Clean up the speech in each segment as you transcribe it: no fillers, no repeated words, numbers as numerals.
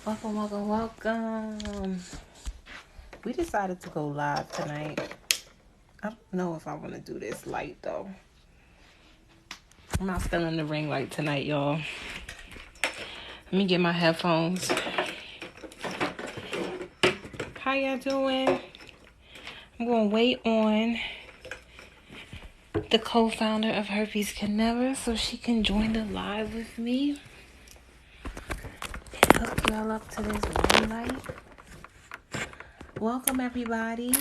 Welcome, welcome, welcome. We decided to go live tonight. I don't know if I want to do this light though. I'm not feeling the ring light tonight, y'all. Let me get my headphones. How y'all doing? I'm going to wait on the co-founder of Herpes Can Never so she can join the live with me and hook y'all up to this ring light. Welcome, everybody.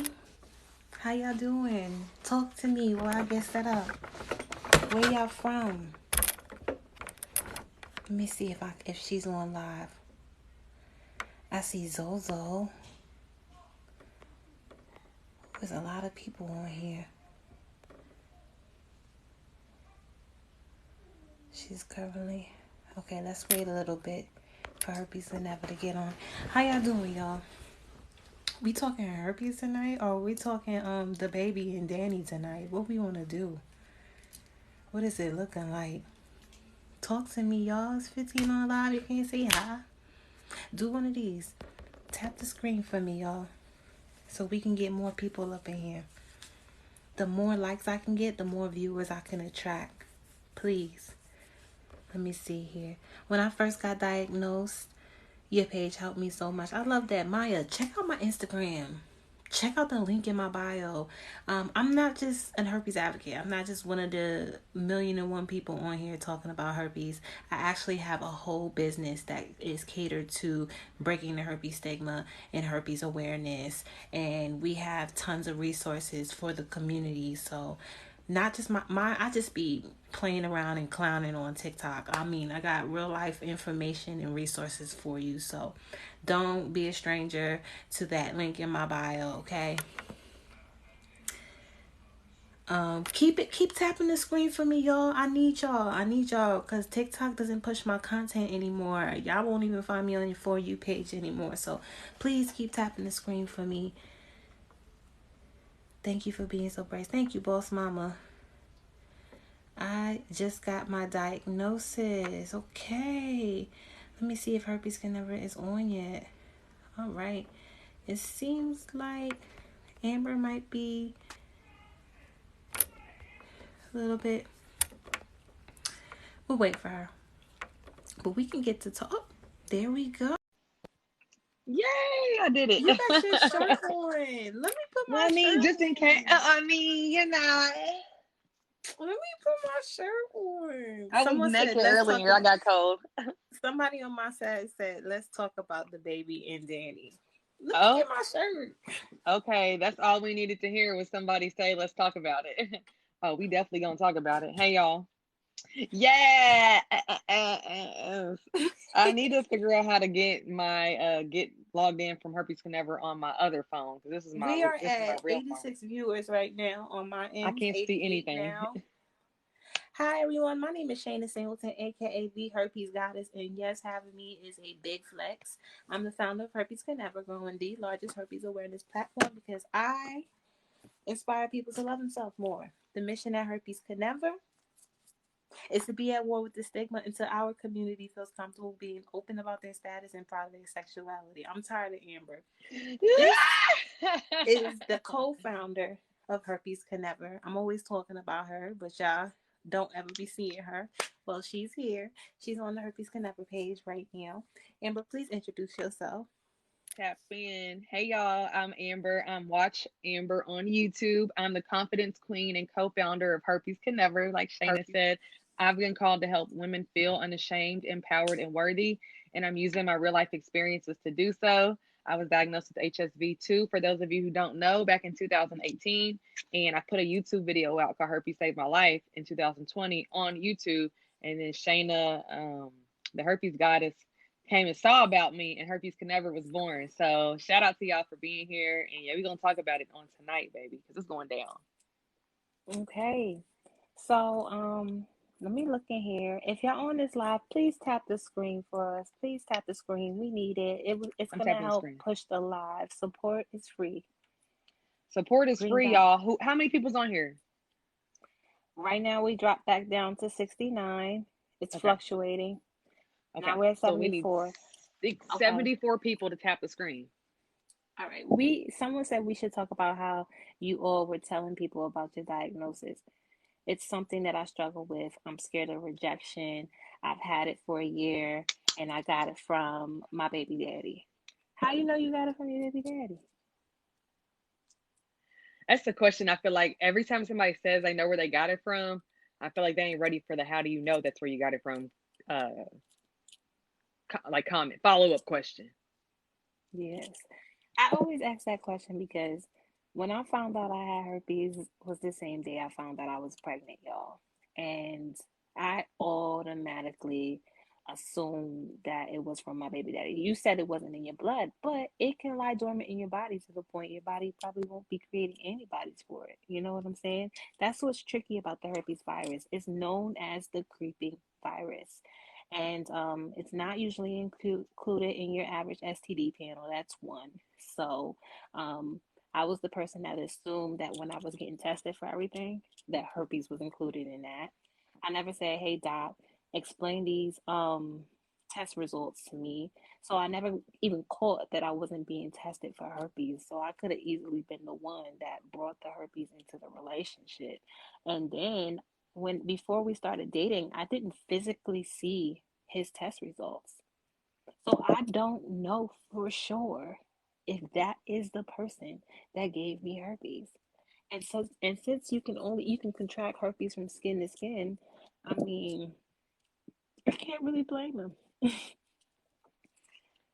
How y'all doing? Talk to me while I get set up. Where y'all from? Let me see if she's on live. I see Zozo. There's a lot of people on here. She's currently okay. Let's wait a little bit for Herpes Can Never to get on. How y'all doing, y'all? We talking herpes tonight, or we talking the baby and Danny tonight? What we want to do? What is it looking like? Talk to me, y'all. It's 15 on live. You can't say hi. Do one of these. Tap the screen for me, y'all, so we can get more people up in here. The more likes I can get, the more viewers I can attract. Please. Let me see here. When I first got diagnosed, your page helped me so much. I love that. Maya, check out my Instagram. Check out the link in my bio. I'm not just an herpes advocate. I'm not just one of the 1,000,001 people on here talking about herpes. I actually have a whole business that is catered to breaking the herpes stigma and herpes awareness. And we have tons of resources for the community. So not just my I just be playing around and clowning on TikTok. I mean, I got real life information and resources for you. So don't be a stranger to that link in my bio, okay? Keep tapping the screen for me, y'all. I need y'all because TikTok doesn't push my content anymore. Y'all won't even find me on your For You page anymore. So please keep tapping the screen for me. Thank you for being so brave. Thank you, boss mama. I just got my diagnosis. Okay. Let me see if Herpes Can Never is on yet. All right. It seems like Amber might be a little bit. We'll wait for her. But we can get to talk. There we go. Yay, I did it. You got your shirt on. Let me put my I mean, shirt just in case. on. I mean, Let me put my shirt on. I was Someone said, naked let's talk earlier. I about. got cold. Somebody on my side said, let's talk about the baby and Danny. Let me Oh, get my shirt. okay. That's all we needed to hear was somebody say, let's talk about it. Oh, we definitely gonna talk about it. Hey, y'all. Yeah. I need to figure out how to get my get logged in from Herpes Can Never on my other phone because We are this is my at real phone. 86 viewers right now on my I end. can't see 88 anything. now. Hi everyone, my name is Shayna Singleton, aka the Herpes Goddess, and yes, having me is a big flex. I'm the founder of Herpes Can Never, growing the largest herpes awareness platform because I inspire people to love themselves more. The mission at Herpes Can Never is to be at war with the stigma until our community feels comfortable being open about their status and proud of their sexuality. I'm tired of Amber. This is the co-founder of Herpes Can Never. I'm always talking about her, but y'all don't ever be seeing her. Well, she's here. She's on the Herpes Can Never page right now. Amber, please introduce yourself. Tap in. Hey y'all, I'm Amber. I'm Watch Amber on YouTube. I'm the confidence queen and co-founder of Herpes Can Never. Like Shayna said, I've been called to help women feel unashamed, empowered, and worthy, and I'm using my real life experiences to do so. I was diagnosed with HSV2, for those of you who don't know, back in 2018, and I put a YouTube video out called Herpes Saved My Life in 2020 on YouTube, and then Shayna, the Herpes Goddess, came and saw about me, and Herpes Can Never was born. So shout out to y'all for being here. And yeah, we're gonna talk about it on tonight, baby, because it's going down. Okay. So, let me look in here. If y'all on this live, please tap the screen for us. Please tap the screen. We need it. It's I'm gonna tapping the help screen. push the live. Support is free. Support is Green free, dot. y'all. How many people's on here? Right now we dropped back down to 69. It's Okay. fluctuating. Now Okay. we're at So we need 74. Okay. 74 people to tap the screen. All right. Someone said we should talk about how you all were telling people about your diagnosis. It's something that I struggle with. I'm scared of rejection. I've had it for a year and I got it from my baby daddy. How you know you got it from your baby daddy? That's the question. I feel like every time somebody says they know where they got it from, I feel like they ain't ready for the how do you know that's where you got it from, uh, like comment, follow up question. Yes. I always ask that question because when I found out I had herpes was the same day I found out I was pregnant, y'all. And I automatically assumed that it was from my baby daddy. You said it wasn't in your blood, but it can lie dormant in your body to the point your body probably won't be creating antibodies for it. You know what I'm saying? That's what's tricky about the herpes virus. It's known as the creeping virus. And it's not usually included in your average STD panel. That's one. So um, I was the person that assumed that when I was getting tested for everything, that herpes was included in that. I never said, "Hey doc, explain these test results to me." So I never even caught that I wasn't being tested for herpes. So I could have easily been the one that brought the herpes into the relationship. And then when before we started dating, I didn't physically see his test results. So I don't know for sure if that is the person that gave me herpes. And since you can contract herpes from skin to skin, I mean, I can't really blame him.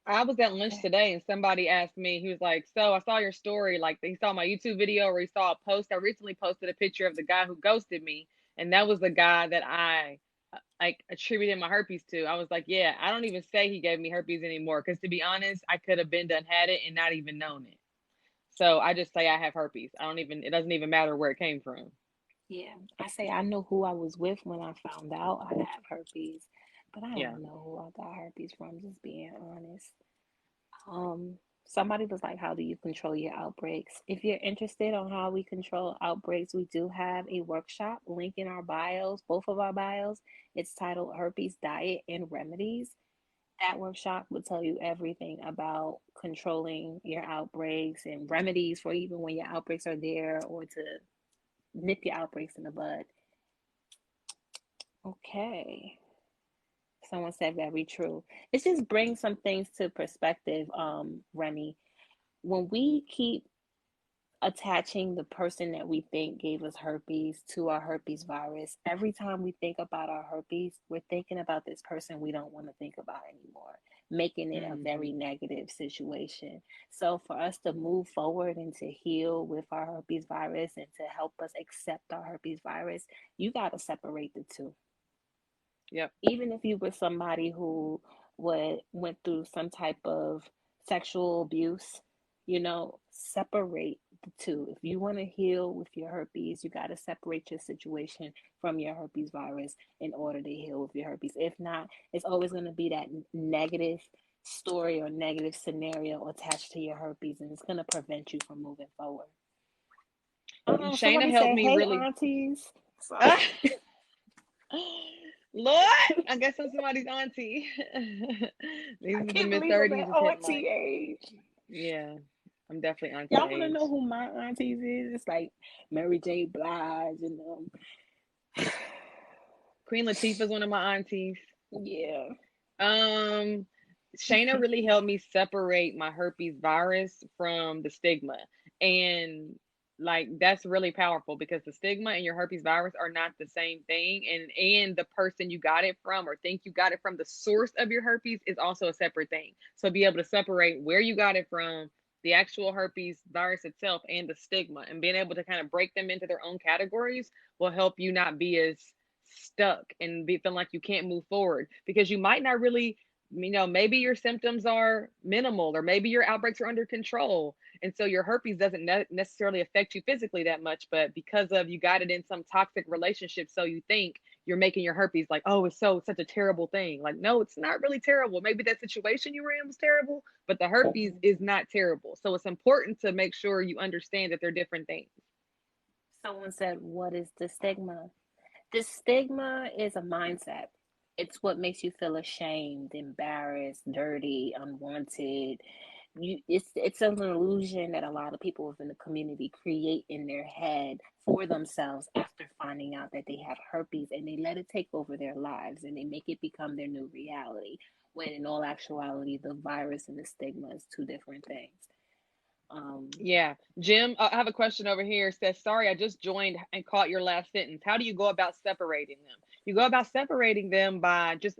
I was at lunch today and somebody asked me, he was like, "So I saw your story. Like, he saw my YouTube video or he saw a post. I recently posted a picture of the guy who ghosted me. And that was the guy that I like attributed my herpes to." I was like, "Yeah, I don't even say he gave me herpes anymore. Cause to be honest, I could have been done had it and not even known it. So I just say I have herpes. I don't even, it doesn't even matter where it came from." Yeah, I say I know who I was with when I found out I have herpes, but I Yeah. don't know who I got herpes from, just being honest. Um, Somebody was like, "How do you control your outbreaks?" If you're interested on how we control outbreaks, we do have a workshop link in our bios, both of our bios. It's titled Herpes Diet and Remedies. That workshop will tell you everything about controlling your outbreaks and remedies for even when your outbreaks are there or to nip your outbreaks in the bud. Okay. Someone said very true. It just brings some things to perspective, Remy. When we keep attaching the person that we think gave us herpes to our herpes virus, every time we think about our herpes, we're thinking about this person we don't want to think about anymore, making it a very Hmm. negative situation. So, for us to move forward and to heal with our herpes virus and to help us accept our herpes virus, you got to separate the two. Yep. Even if you were somebody who went through some type of sexual abuse, separate the two. If you want to heal with your herpes, you got to separate your situation from your herpes virus in order to heal with your herpes. If not, it's always going to be that negative story or negative scenario attached to your herpes, and it's going to prevent you from moving forward. Oh, Shayna somebody helped said, me "Hey, really. aunties." So Lord, I guess I'm somebody's auntie. I These are the can't mid believe I'm 30s at is hitting auntie like, age. yeah, I'm definitely auntie Y'all want to know age. who my aunties is? It's like Mary J. Blige and Queen Latifah's one of my aunties. yeah. Um, Shayna really helped me separate my herpes virus from the stigma. And like that's really powerful because the stigma and your herpes virus are not the same thing. And the person you got it from or think you got it from, the source of your herpes is also a separate thing. So be able to separate where you got it from, the actual herpes virus itself, and the stigma, and being able to kind of break them into their own categories will help you not be as stuck and be feeling like you can't move forward because you might not really, maybe your symptoms are minimal or maybe your outbreaks are under control, and so your herpes doesn't necessarily affect you physically that much, but because of you got it in some toxic relationship, so you think you're making your herpes like, oh, it's such a terrible thing. Like, no, it's not really terrible. Maybe that situation you were in was terrible, but the herpes is not terrible. So it's important to make sure you understand that they're different things. Someone said, "What is the stigma?" The stigma is a mindset. It's what makes you feel ashamed, embarrassed, dirty, unwanted. It's an illusion that a lot of people within the community create in their head for themselves after finding out that they have herpes, and they let it take over their lives and they make it become their new reality, when in all actuality the virus and the stigma is two different things. um Yeah. Jim, I have a question over here. It says, sorry, I just joined and caught your last sentence. How do you go about separating them? You go about separating them by just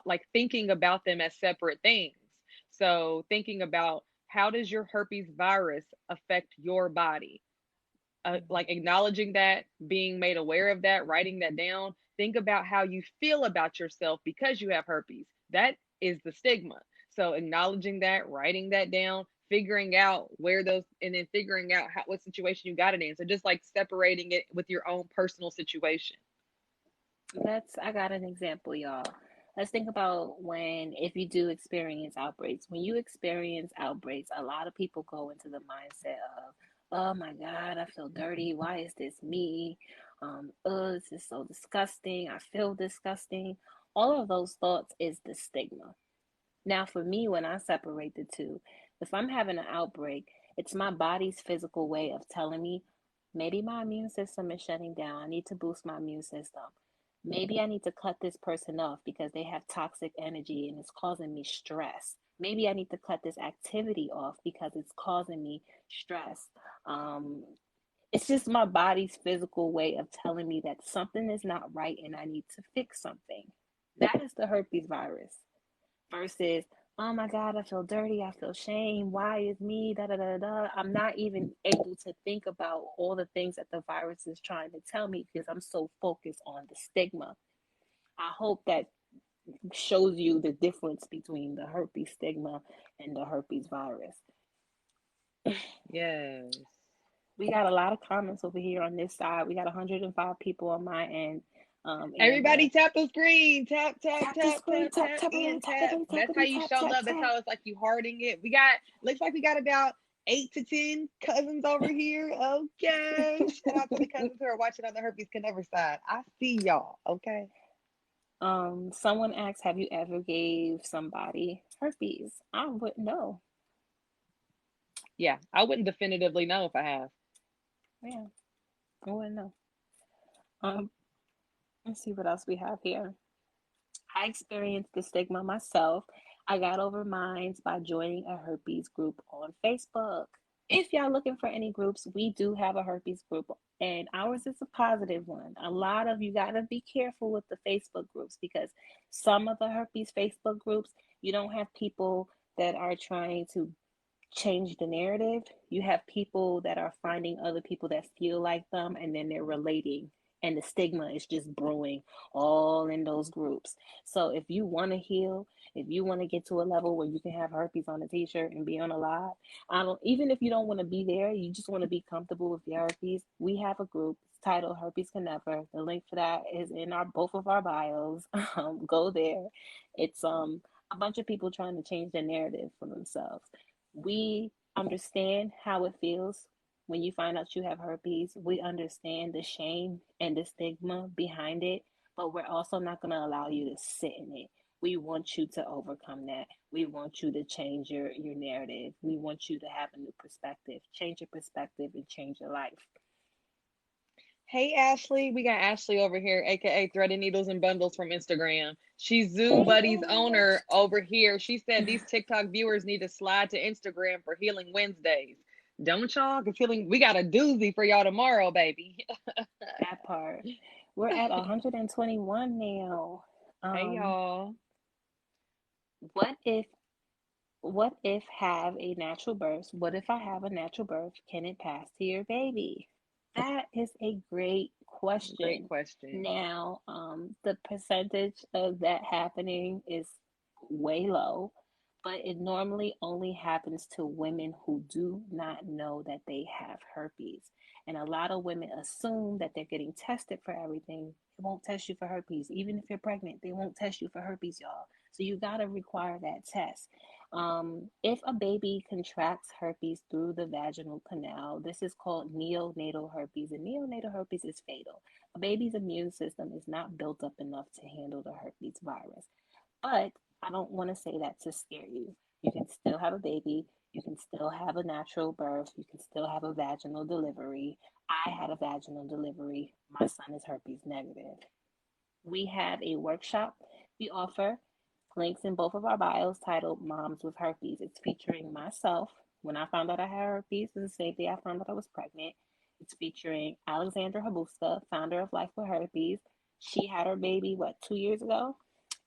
like thinking about them as separate things. So, thinking about how does your herpes virus affect your body? Like acknowledging that, being made aware of that, writing that down. Think about how you feel about yourself because you have herpes. That is the stigma. So acknowledging that, writing that down, figuring out where those, and then figuring out how, what situation you got it in. So just like separating it with your own personal situation. I got an example, y'all. Let's think about when, if you do experience outbreaks. When you experience outbreaks, a lot of people go into the mindset of, oh my God, I feel dirty. Why is this me? Oh, this is so disgusting. I feel disgusting. All of those thoughts is the stigma. Now, for me, when I separate the two, if I'm having an outbreak, it's my body's physical way of telling me maybe my immune system is shutting down. I need to boost my immune system. Maybe I need to cut this person off because they have toxic energy and it's causing me stress. Maybe I need to cut this activity off because it's causing me stress. Um, it's just my body's physical way of telling me that something is not right and I need to fix something. That is the herpes virus versus, oh my God, I feel dirty, I feel shame, why is me, da da da da. I'm not even able to think about all the things that the virus is trying to tell me because I'm so focused on the stigma. I hope that shows you the difference between the herpes stigma and the herpes virus. Yes. We got a lot of comments over here on this side. We got 105 people on my end. Amber, Everybody tap the screen. Tap, tap, tap the tap, screen, tap, tap, tap, tap away, and tap tap. away, tap That's how away, you tap, show tap, love. That's tap. how it's like you hearting it. We got, looks like we got about 8 to 10 cousins over here. Okay. Shout out to the cousins who are watching on the Herpes Can Never side. I see y'all. Okay. Someone asked, have you ever gave somebody herpes? I wouldn't know. Yeah. I wouldn't definitively know if I have. Yeah, I wouldn't know. Um, let's see what else we have here. I experienced the stigma myself. I got over mine by joining a herpes group on Facebook. If y'all looking for any groups, we do have a herpes group, and ours is a positive one. A lot of you got to be careful with the Facebook groups because some of the herpes Facebook groups, you don't have people that are trying to change the narrative. You have people that are finding other people that feel like them and then they're relating. And the stigma is just brewing all in those groups. So if you want to heal, if you want to get to a level where you can have herpes on a t-shirt and be on a live, I don't, even if you don't want to be there, you just want to be comfortable with your herpes, we have a group. It's titled Herpes Can Never. The link for that is in our both of our bios. Go there. It's a bunch of people trying to change the narrative for themselves. We understand how it feels when you find out you have herpes. We understand the shame and the stigma behind it, but we're also not going to allow you to sit in it. We want you to overcome that. We want you to change your narrative. We want you to have a new perspective. Change your perspective and change your life. Hey Ashley, we got Ashley over here, aka Threaded Needles and Bundles from Instagram. She's Zoo Hey, Buddy's Ash. owner over here. She said these TikTok viewers need to slide to Instagram for Healing Wednesdays. Don't y'all? Cause healing, we got a doozy for y'all tomorrow, baby. That part. We're at 121 now. Hey Um, y'all. what if What if have a natural birth? What if I have a natural birth? Can it pass to your baby? That is a great Great question. question. Now, the percentage of that happening is way low, but it normally only happens to women who do not know that they have herpes. And a lot of women assume that they're getting tested for everything. It won't test you for herpes. Even if you're pregnant, they won't test you for herpes, y'all. So you got to require that test. If a baby contracts herpes through the vaginal canal, this is called neonatal herpes, and neonatal herpes is fatal. A baby's immune system is not built up enough to handle the herpes virus. But I don't want to say that to scare you. You can still have a baby. You can still have a natural birth. You can still have a vaginal delivery. I had a vaginal delivery. My son is herpes negative. We have a workshop we offer, links in both of our bios, titled Moms with Herpes. It's featuring myself. When I found out I had herpes, it's the same day I found out I was pregnant. It's featuring Alexandra Habuska, founder of Life with Herpes. She had her baby, what, 2 years ago?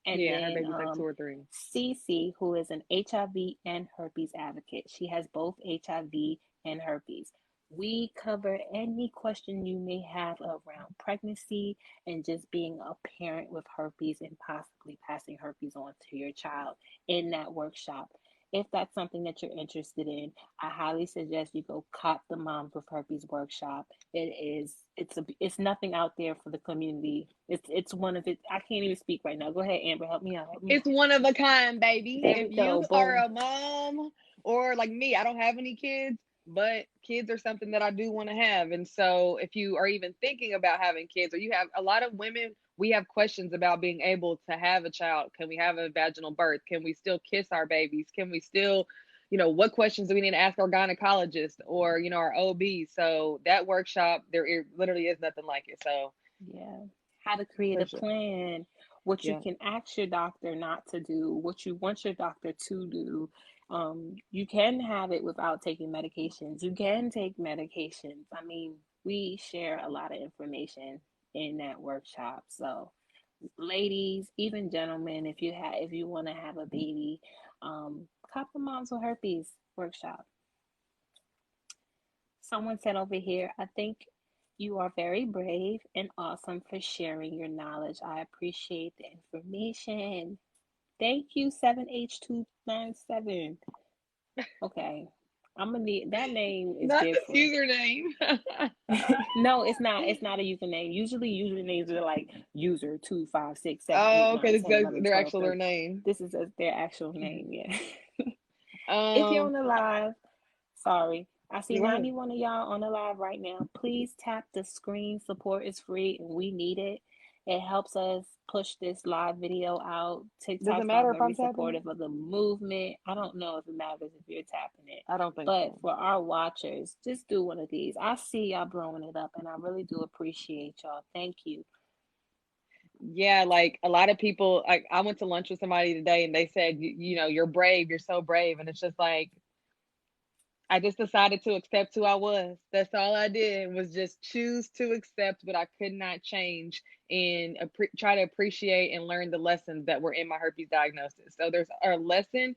And Yeah, her then baby's like 2 or 3. Cece, who is an HIV and herpes advocate. She has both HIV and herpes. We cover any question you may have around pregnancy and just being a parent with herpes and possibly passing herpes on to your child in that workshop. If that's something that you're interested in, I highly suggest you go cop the Moms with Herpes workshop. It's nothing out there for the community. It's one of it. I can't even speak right now. Go ahead, Amber. Help me out. Help me It's out. one of a kind, baby. There we If go. you are Boom. a mom, or like me, I don't have any kids, but kids are something that I do want to have. And so if you are even thinking about having kids, or you have a lot of women, we have questions about being able to have a child. Can we have a vaginal birth? Can we still kiss our babies? Can we still, what questions do we need to ask our gynecologist or, our OB? So that workshop, literally is nothing like it. So Yeah. How to create for a sure. plan, what you Yeah. can ask your doctor not to do, what you want your doctor to do. You can have it without taking medications. You can take medications. I mean, we share a lot of information in that workshop. So, ladies, even gentlemen, if you want to have a baby, cop the Moms with Herpes workshop. Someone said over here, I think you are very brave and awesome for sharing your knowledge. I appreciate the information. Thank you, 7H297. Okay. I'm gonna need that name is Not this different. username. No, it's not. It's not a username. Usually usernames are like user 25678 Oh, okay. 9 This 10 is 11 their 12 actual their 13. name. This is their actual name, yeah. If you're Um, on the live, sorry. I see go ahead. 91 of y'all on the live right now. Please tap the screen. Support is free and we need it. It helps us push this live video out. Does it TikToks are matter if very I'm tapping it? supportive of the movement. I don't know if it matters if you're tapping it. I don't think But so. for our watchers, just do one of these. I see y'all blowing it up and I really do appreciate y'all. Thank you. Yeah, like a lot of people, like I went to lunch with somebody today and they said, you're brave, you're so brave. And it's just like, I just decided to accept who I was. That's all I did was just choose to accept what I could not change and try to appreciate and learn the lessons that were in my herpes diagnosis. So there are lessons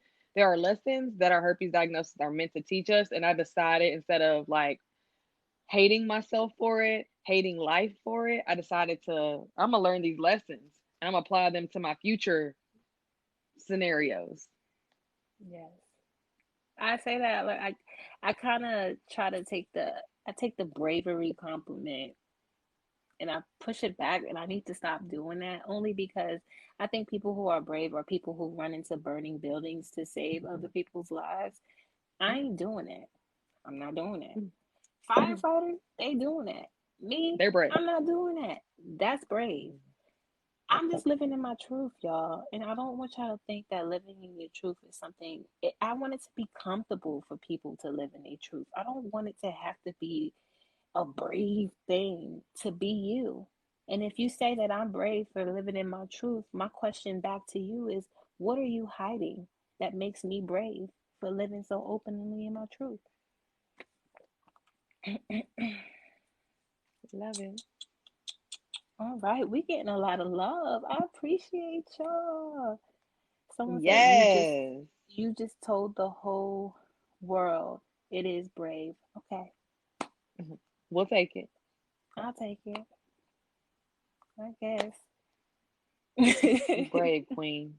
that our herpes diagnosis are meant to teach us. And I decided instead of like hating myself for it, hating life for it, I decided I'm gonna learn these lessons and I'm gonna apply them to my future scenarios. Yes. I say that like I kind of try to take the bravery compliment and I push it back and I need to stop doing that only because I think people who are brave are people who run into burning buildings to save other people's lives. I ain't doing that. I'm not doing that. Firefighters, they doing that. Me, They're brave. I'm not doing that. That's brave. I'm just living in my truth, y'all. And I don't want y'all to think that living in your truth is something, I want it to be comfortable for people to live in their truth. I don't want it to have to be a brave thing to be you. And if you say that I'm brave for living in my truth, my question back to you is what are you hiding that makes me brave for living so openly in my truth? Love it. All right, we getting a lot of love. I appreciate y'all. Someone said Yes. you just told the whole world it is brave. Okay, We'll take it. I'll take it. I guess. Brave queen.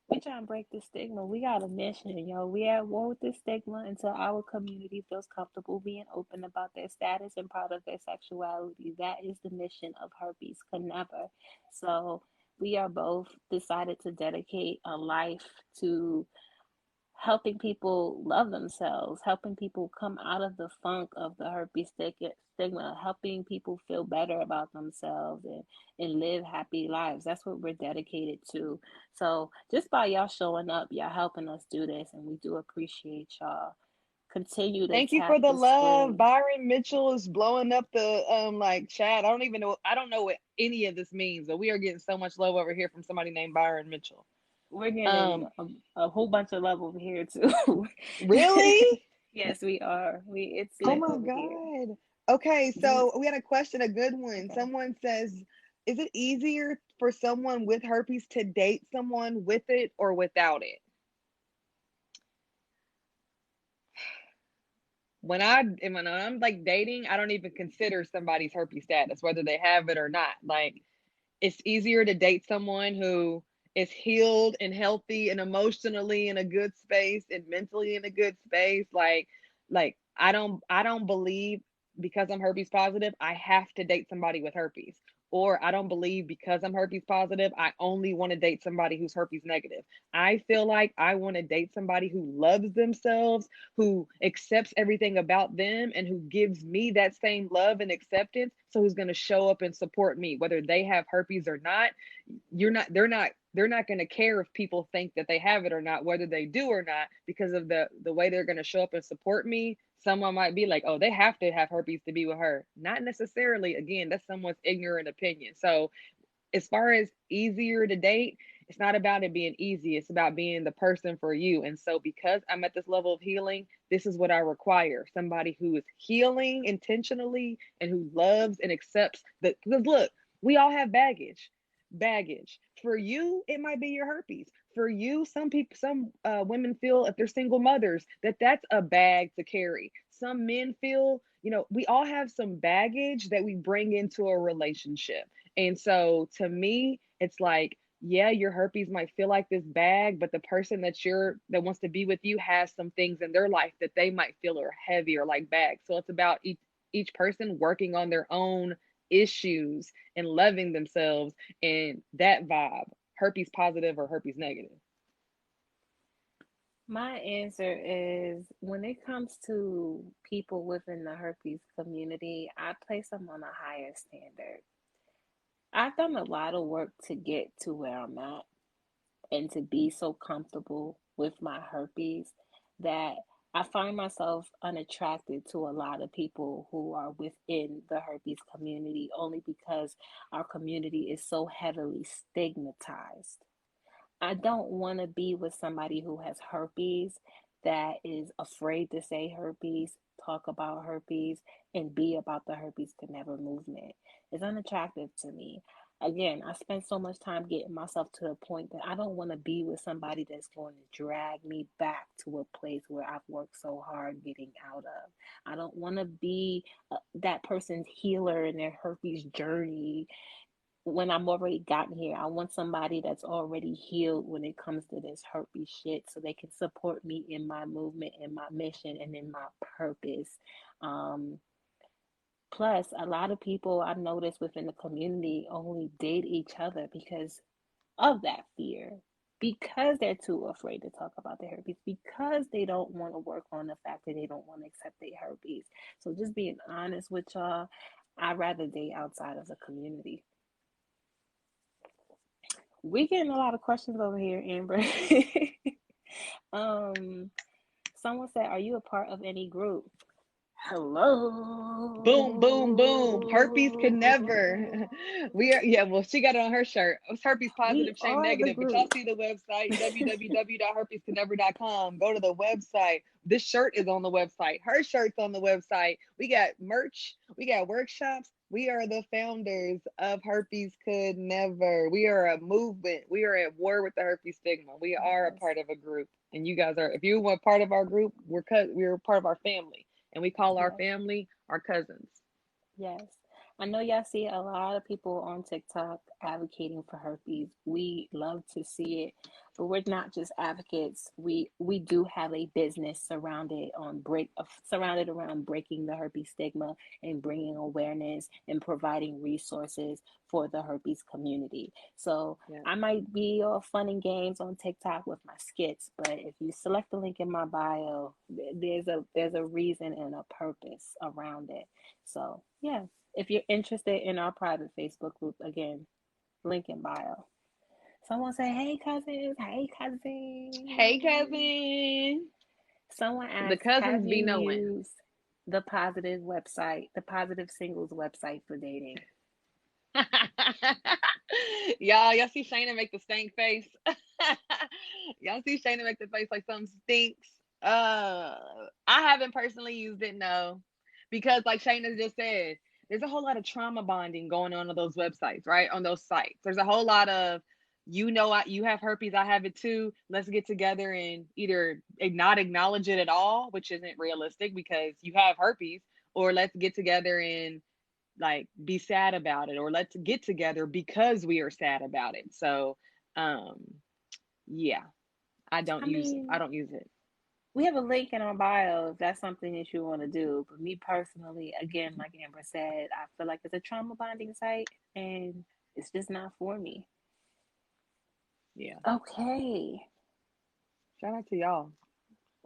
We trying to break the stigma. We got a mission, yo. We at war with this stigma until our community feels comfortable being open about their status and proud of their sexuality. That is the mission of Herpes Can Never. So we are both decided to dedicate a life to helping people love themselves, helping people come out of the funk of the herpes stigma, helping people feel better about themselves and live happy lives. That's what we're dedicated to. So just by y'all showing up, y'all helping us do this, and we do appreciate y'all. Continue to Thank you tap for the the love. screen. Byron Mitchell is blowing up the like chat. I don't even know. I don't know what any of this means, but we are getting so much love over here from somebody named Byron Mitchell. We're getting Um, a whole bunch of love over here too. really? Yes, we are. It's Oh lit my over here. God. Okay, You so we had a question, a good one. okay? Someone says, is it easier for someone with herpes to date someone with it or without it? When I'm like dating, I don't even consider somebody's herpes status, whether they have it or not. Like, it's easier to date someone who is healed and healthy and emotionally in a good space and mentally in a good space. Like I don't believe because I'm herpes positive, I have to date somebody with herpes. Or I don't believe because I'm herpes positive, I only want to date somebody who's herpes negative. I feel like I want to date somebody who loves themselves, who accepts everything about them, and who gives me that same love and acceptance. So who's going to show up and support me, whether they have herpes or not. They're not going to care if people think that they have it or not, whether they do or not, because of the way they're going to show up and support me. Someone might be like, oh, they have to have herpes to be with her. Not necessarily. Again, that's someone's ignorant opinion. So as far as easier to date, it's not about it being easy. It's about being the person for you. And so, because I'm at this level of healing, this is what I require: somebody who is healing intentionally and who loves and accepts that. Because look, we all have baggage. Baggage for you, it might be your herpes. For you, some people, some women feel, if they're single mothers, that that's a bag to carry. Some men feel, we all have some baggage that we bring into a relationship. And so to me, it's like, yeah, your herpes might feel like this bag, but the person that wants to be with you has some things in their life that they might feel are heavy or like bags. So it's about each person working on their own issues and loving themselves, and that vibe, herpes positive or herpes negative. My answer is when it comes to people within the herpes community, I place them on a higher standard. I've done a lot of work to get to where I'm at and to be so comfortable with my herpes that I find myself unattracted to a lot of people who are within the herpes community only because our community is so heavily stigmatized. I don't want to be with somebody who has herpes that is afraid to say herpes, talk about herpes, and be about the herpes can never movement. It's unattractive to me. Again, I spent so much time getting myself to the point that I don't want to be with somebody that's going to drag me back to a place where I've worked so hard getting out of. I don't want to be that person's healer in their herpes journey when I'm already gotten here. I want somebody that's already healed when it comes to this herpes shit so they can support me in my movement, in my mission, and in my purpose. Um, Plus, a lot of people I've noticed within the community only date each other because of that fear. Because they're too afraid to talk about their herpes, because they don't want to work on the fact that they don't want to accept their herpes. So, just being honest with y'all, I'd rather date outside of the community. We getting a lot of questions over here, Amber. um, Someone said, "Are you a part of any group?" Boom, boom, boom. Herpes can never. Hello. We are, yeah, well, she got it on her shirt. It was herpes We positive, shame are the negative. But y'all group. see the website, www.herpescannever.com. Go to the website. This shirt is on the website. Her shirt's on the website. We got merch. We got workshops. We are the founders of Herpes Could Never. We are a movement. We are at war with the herpes stigma. We are a Yes, part of a group. And you guys are, if you want part of our group, we're part of our family, and we call our yes, family our cousins. yes. I know y'all see a lot of people on TikTok advocating for herpes. We love to see it. but we're not just advocates. We do have a business surrounded around breaking the herpes stigma and bringing awareness and providing resources for the herpes community. So Yeah. I might be all fun and games on TikTok with my skits, but if you select the link in my bio, there's a reason and a purpose around it. So yeah, if you're interested in our private Facebook group, again, link in bio. Someone say, "Hey cousins, hey Hey, cousin." cousin. Someone The asked, "Have cousins be you knowing. used the Positive Singles website for dating?" Y'all see Shayna make the stink face. Y'all see Shayna make the face like something stinks. I haven't personally used it, no, because like Shayna just said, there's a whole lot of trauma bonding going on those websites, right? On those sites, there's a whole lot of, you have herpes, I have it too. Let's get together and either not acknowledge it at all, which isn't realistic because you have herpes, or let's get together and like be sad about it, or let's get together because we are sad about it. So um yeah, I mean, I don't use it. we have a link in our bio if that's something that you want to do. But me personally, again, like Amber said, I feel like it's a trauma bonding site and it's just not for me. Yeah, Okay. shout out to y'all.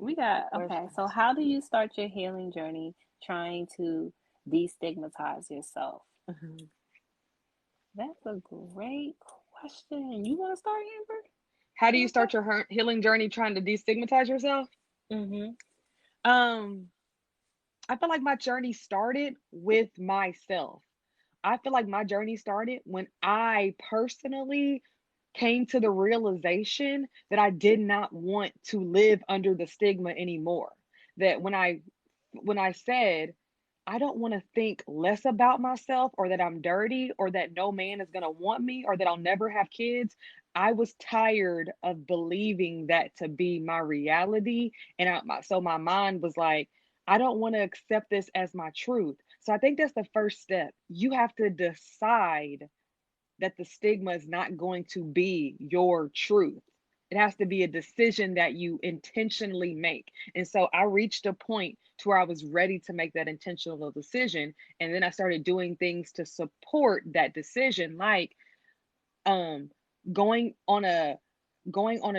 Okay. So, Questions. how do you start your healing journey trying to destigmatize yourself? Mhm. That's a great question. You want to start, Amber? How do You you want to start? start your healing journey trying to destigmatize yourself? Mm-hmm. um I feel like my journey started with myself. I feel like my journey started when I personally came to the realization that I did not want to live under the stigma anymore. That when I said I don't want to think less about myself, or that I'm dirty, or that no man is going to want me, or that I'll never have kids, I was tired of believing that to be my reality. And so my mind was like, I don't want to accept this as my truth. So I think that's the first step. You have to decide that the stigma is not going to be your truth. It has to be a decision that you intentionally make. And so I reached a point to where I was ready to make that intentional decision. And then I started doing things to support that decision, like um going on a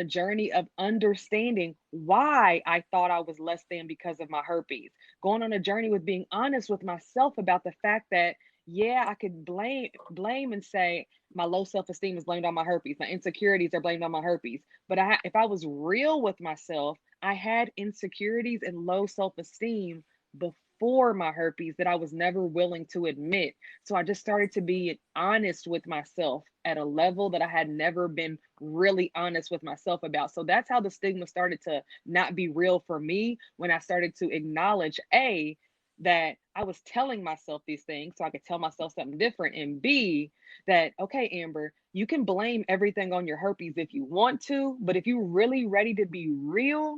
journey of understanding why I thought I was less than because of my herpes. Going on a journey with being honest with myself about the fact that, yeah, I could blame and say my low self-esteem is blamed on my herpes. My insecurities are blamed on my herpes. But if I was real with myself, I had insecurities and low self-esteem before my herpes that I was never willing to admit. So I just started to be honest with myself at a level that I had never been really honest with myself about. So that's how the stigma started to not be real for me, when I started to acknowledge A, that I was telling myself these things so I could tell myself something different, and B, that okay, Amber, you can blame everything on your herpes if you want to, but if you're really ready to be real,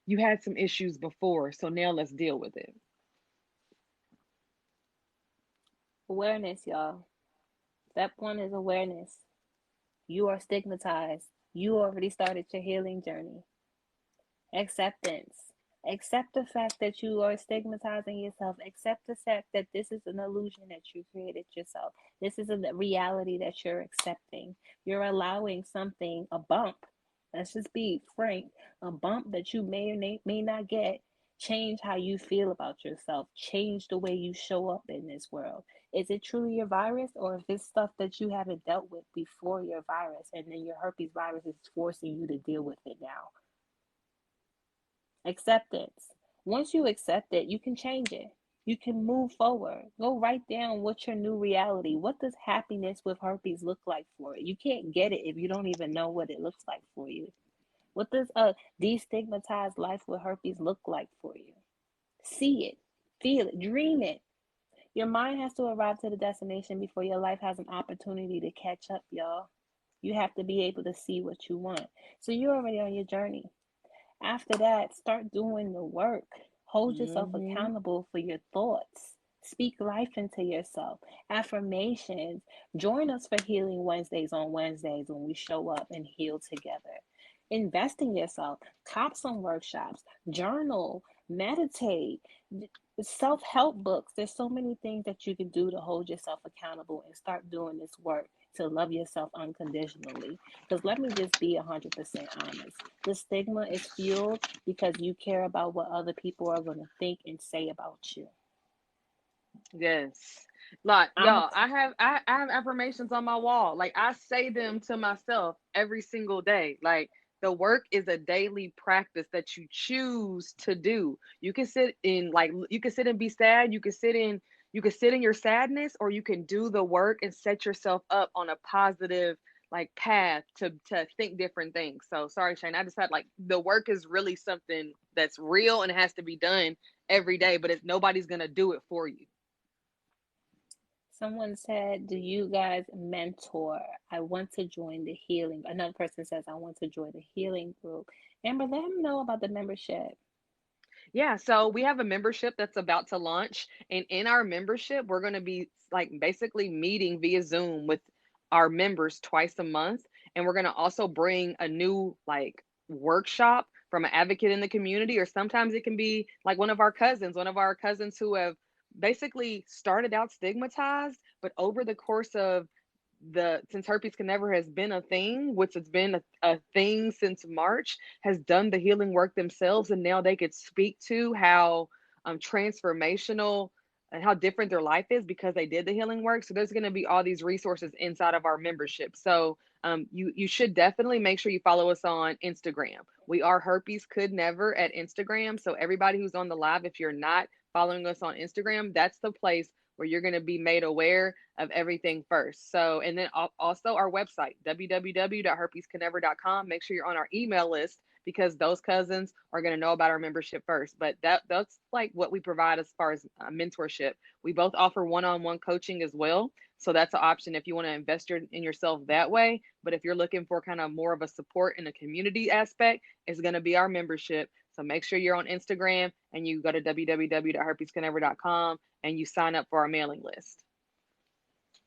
you had some issues before, so now let's deal with it. Awareness, y'all. Step one is awareness. You are stigmatized. You already started your healing journey. Acceptance. Accept the fact that you are stigmatizing yourself. Accept the fact that this is an illusion that you created yourself. This is a reality that you're accepting. You're allowing something, a bump, let's just be frank, a bump that you may or may not get, change how you feel about yourself, change the way you show up in this world. Is it truly your virus, or if it's stuff that you haven't dealt with before your virus, and then your herpes virus is forcing you to deal with it now? Acceptance. Once you accept it, you can change it. You can move forward. Go write down what's your new reality. What does happiness with herpes look like for you? You can't get it if you don't even know what it looks like for you. What does a destigmatized life with herpes look like for you? See it, feel it, dream it. Your mind has to arrive to the destination before your life has an opportunity to catch up, y'all. You have to be able to see what you want. So you're already on your journey. After that, start doing the work. Hold yourself Hmm. accountable for your thoughts. Speak life into yourself. Affirmations. Join us for Healing Wednesdays on Wednesdays when we show up and heal together. Invest in yourself, cop some workshops, journal, meditate, self-help books. There's so many things that you can do to hold yourself accountable and start doing this work to love yourself unconditionally. Because let me just be 100% honest. The stigma is fueled because you care about what other people are going to think and say about you. Yes. Like I'm a y'all, I have affirmations on my wall. Like I say them to myself every single day. Like the work is a daily practice that you choose to do. You can sit in like you can sit and be sad, you can sit in your sadness, or you can do the work and set yourself up on a positive like path to think different things. So sorry, Shane. I just had like the work is really something that's real and it has to be done every day, but it's nobody's gonna do it for you. Someone said, "Do you guys mentor? I want to join the healing." Another person says, "I want to join the healing group." Amber, let them know about the membership. Yeah, so we have a membership that's about to launch, and in our membership, we're going to be like basically meeting via Zoom with our members twice a month, and we're going to also bring a new like workshop from an advocate in the community, or sometimes it can be like one of our cousins who have basically started out stigmatized, but over the course of the since herpes can never has been a thing, which has been a thing since March, has done the healing work themselves, and now they could speak to how transformational and how different their life is because they did the healing work. So there's going to be all these resources inside of our membership. So you should definitely make sure you follow us on Instagram. We are Herpes Could Never at Instagram. So everybody who's on the live, if you're not following us on Instagram, that's the place where you're going to be made aware of everything first. So, and then also our website, www.herpescanever.com. Make sure you're on our email list because those cousins are going to know about our membership first. But that's like what we provide as far as mentorship. We both offer one-on-one coaching as well. So that's an option if you want to invest in yourself that way. But if you're looking for kind of more of a support in a community aspect, it's going to be our membership. So make sure you're on Instagram and you go to www.herpescanever.com and you sign up for our mailing list.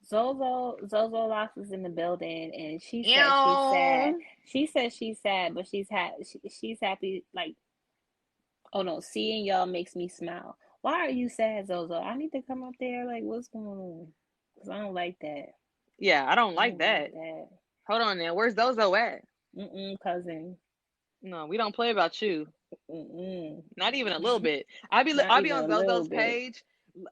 Zozo Loss is in the building, and she said she's sad. Ew. She says she's sad, but she's happy. Like, oh no, seeing y'all makes me smile. Why are you sad, Zozo? I need to come up there. Like, what's going on? Because I don't like that. Yeah, I don't I like don't like that. that. Hold on now. Where's Zozo at? Cousin. No, we don't play about you. Mm-mm. Not even a little bit. Not I be even on a little Zozo's bit. page.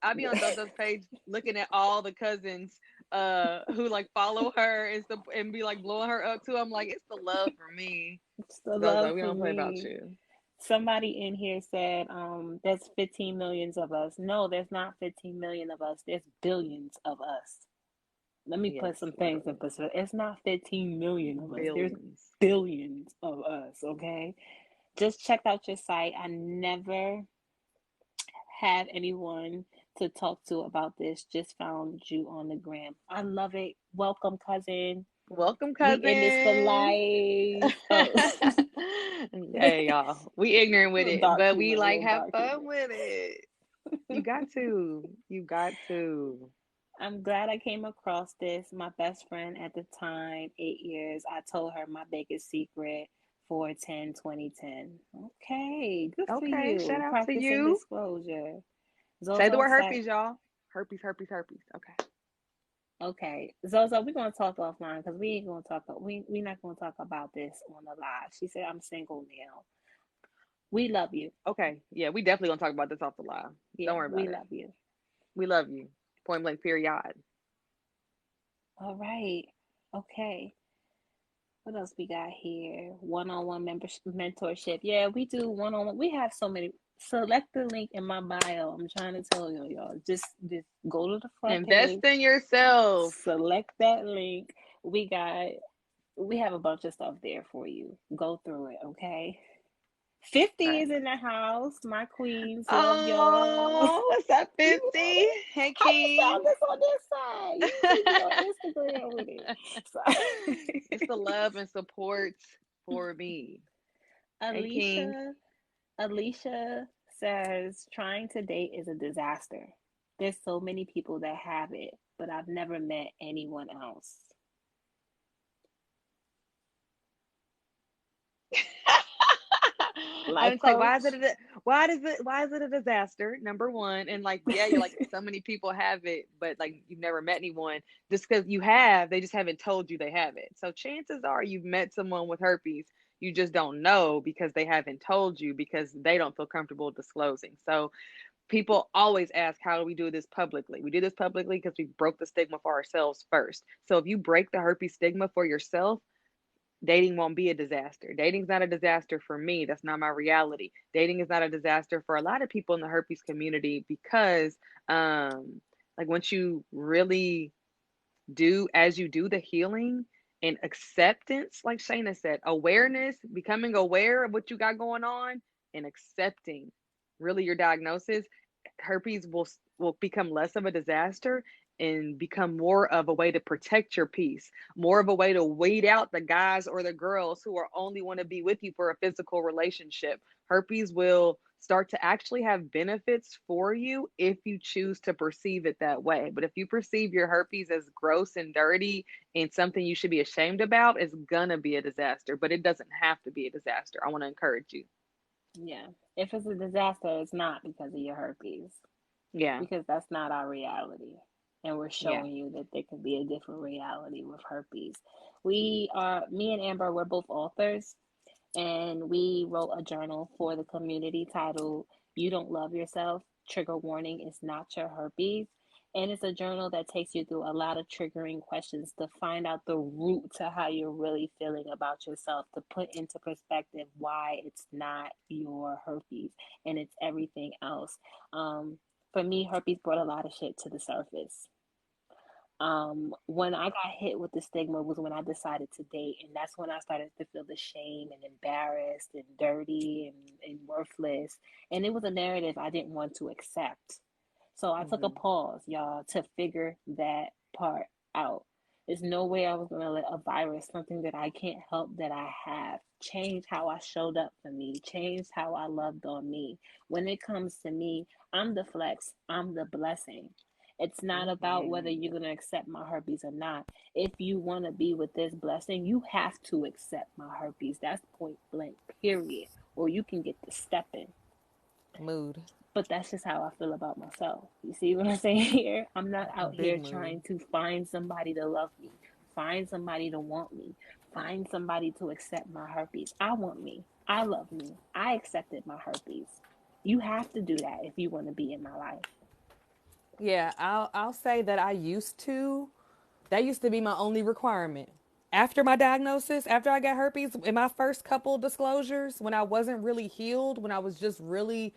I be on Zozo's page looking at all the cousins who like follow her and be like blowing her up too. I'm like, it's the love for me. It's the Zozo, love we for don't play about me. you. Somebody in here said, there's 15 millions of us. No, there's not 15 million of us. There's billions of us. Let me put Yes, some things in literally. perspective. It's not 15 million of us. There's Billions. billions of us, okay? Just check out your site. I never had anyone to talk to about this. Just found you on the gram. I love it. Welcome, cousin. Welcome, We in this for cousin. life. Oh. Hey, y'all. We ignorant with it, Dark but we humor, a like little have dark fun humor. with it. You got to. You got to. I'm glad I came across this. My best friend at the time, 8 years, I told her my biggest secret for 10-20-10. Okay, good for Okay, shout you. out to Practicing you. disclosure. Say the Zozo word said, herpes, y'all. Herpes, herpes, herpes. Okay. okay, Zozo, we're gonna talk offline because we ain't gonna talk. We not gonna talk about this on the live. She said, I'm single now. We love you. Okay. Yeah, we definitely gonna talk about this off the live. Don't Yeah, worry we about it. love you. We love you. Point blank, period. All right. Okay. What else we got here? One-on-one membership, mentorship. Yeah, we do one-on-one. We have so many. Select the link in my bio. I'm trying to tell you, y'all. Just go to the front Invest page, in yourself. select that link. We have a bunch of stuff there for you. Go through it, okay? 50 Okay. is in the house. My queens, love y'all. Oh, what's up, You was on 50? this. Hey, How you King. found this on this side? You should be on Instagram with it. It's the love and support for me. Hey, King. Alicia Alicia says trying to date is a disaster. There's so many people that have it, but I've never met anyone else. Life I'm just like, why is coach. it why is it a disaster? Number one, and like, yeah, you're like so many people have it, but like you've never met anyone. Just because you have, they just haven't told you they have it. So chances are you've met someone with herpes. You just don't know because they haven't told you because they don't feel comfortable disclosing. So people always ask, how do we do this publicly? We do this publicly because we broke the stigma for ourselves first. So if you break the herpes stigma for yourself, dating won't be a disaster. Dating's not a disaster for me. That's not my reality. Dating is not a disaster for a lot of people in the herpes community because like once you really do as you do the healing and acceptance, like Shayna said, awareness, becoming aware of what you got going on and accepting really your diagnosis, herpes will become less of a disaster and become more of a way to protect your peace, more of a way to weed out the guys or the girls who are only want to be with you for a physical relationship. Herpes will start to actually have benefits for you if you choose to perceive it that way. But if you perceive your herpes as gross and dirty and something you should be ashamed about, it's gonna be a disaster. But it doesn't have to be a disaster. I want to encourage you. Yeah. If it's a disaster, it's not because of your herpes, Yeah, because that's not our reality. And we're yeah. showing you that there could be a different reality with herpes. We are, me and Amber, we're both authors, and we wrote a journal for the community titled You Don't Love Yourself. Trigger warning, it's not your herpes. And it's a journal that takes you through a lot of triggering questions to find out the root to how you're really feeling about yourself, to put into perspective why it's not your herpes and it's everything else. For me, herpes brought a lot of shit to the surface. When I got hit with the stigma was when I decided to date, and that's when I started to feel the shame and embarrassed and dirty and worthless. And it was a narrative I didn't want to accept. So I took a Mm-hmm. pause, y'all, to figure that part out. There's no way I was gonna let a virus, something that I can't help that I have, change how I showed up for me, change how I loved on me. When it comes to me, I'm the flex, I'm the blessing. It's not about whether Mm-hmm. you're going to accept my herpes or not. If you want to be with this blessing, you have to accept my herpes. That's point blank, period. Or you can get the stepping. Mood. But that's just how I feel about myself. You see what I'm saying here? I'm not out Big here mood. trying to find somebody to love me, find somebody to want me, find somebody to accept my herpes. I want me. I love me. I accepted my herpes. You have to do that if you want to be in my life. Yeah, I'll say that I used to. That used to be my only requirement. After my diagnosis, after I got herpes, in my first couple disclosures, when I wasn't really healed, when I was just really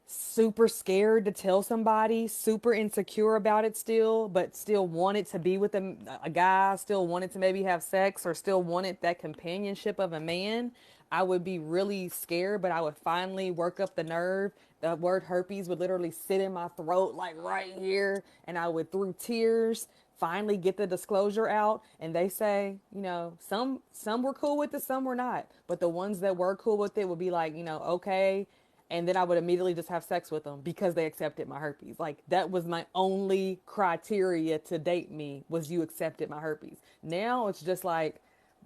super scared to tell somebody, super insecure about it still, but still wanted to be with a guy, still wanted to maybe have sex, or still wanted that companionship of a man, I would be really scared, but I would finally work up the nerve. The word herpes would literally sit in my throat, like right here, and I would, through tears, finally get the disclosure out. And they say, some were cool with it, some were not, but the ones that were cool with it would be like, okay, and then I would immediately just have sex with them because they accepted my herpes. Like that was my only criteria to date me, was you accepted my herpes. Now it's just like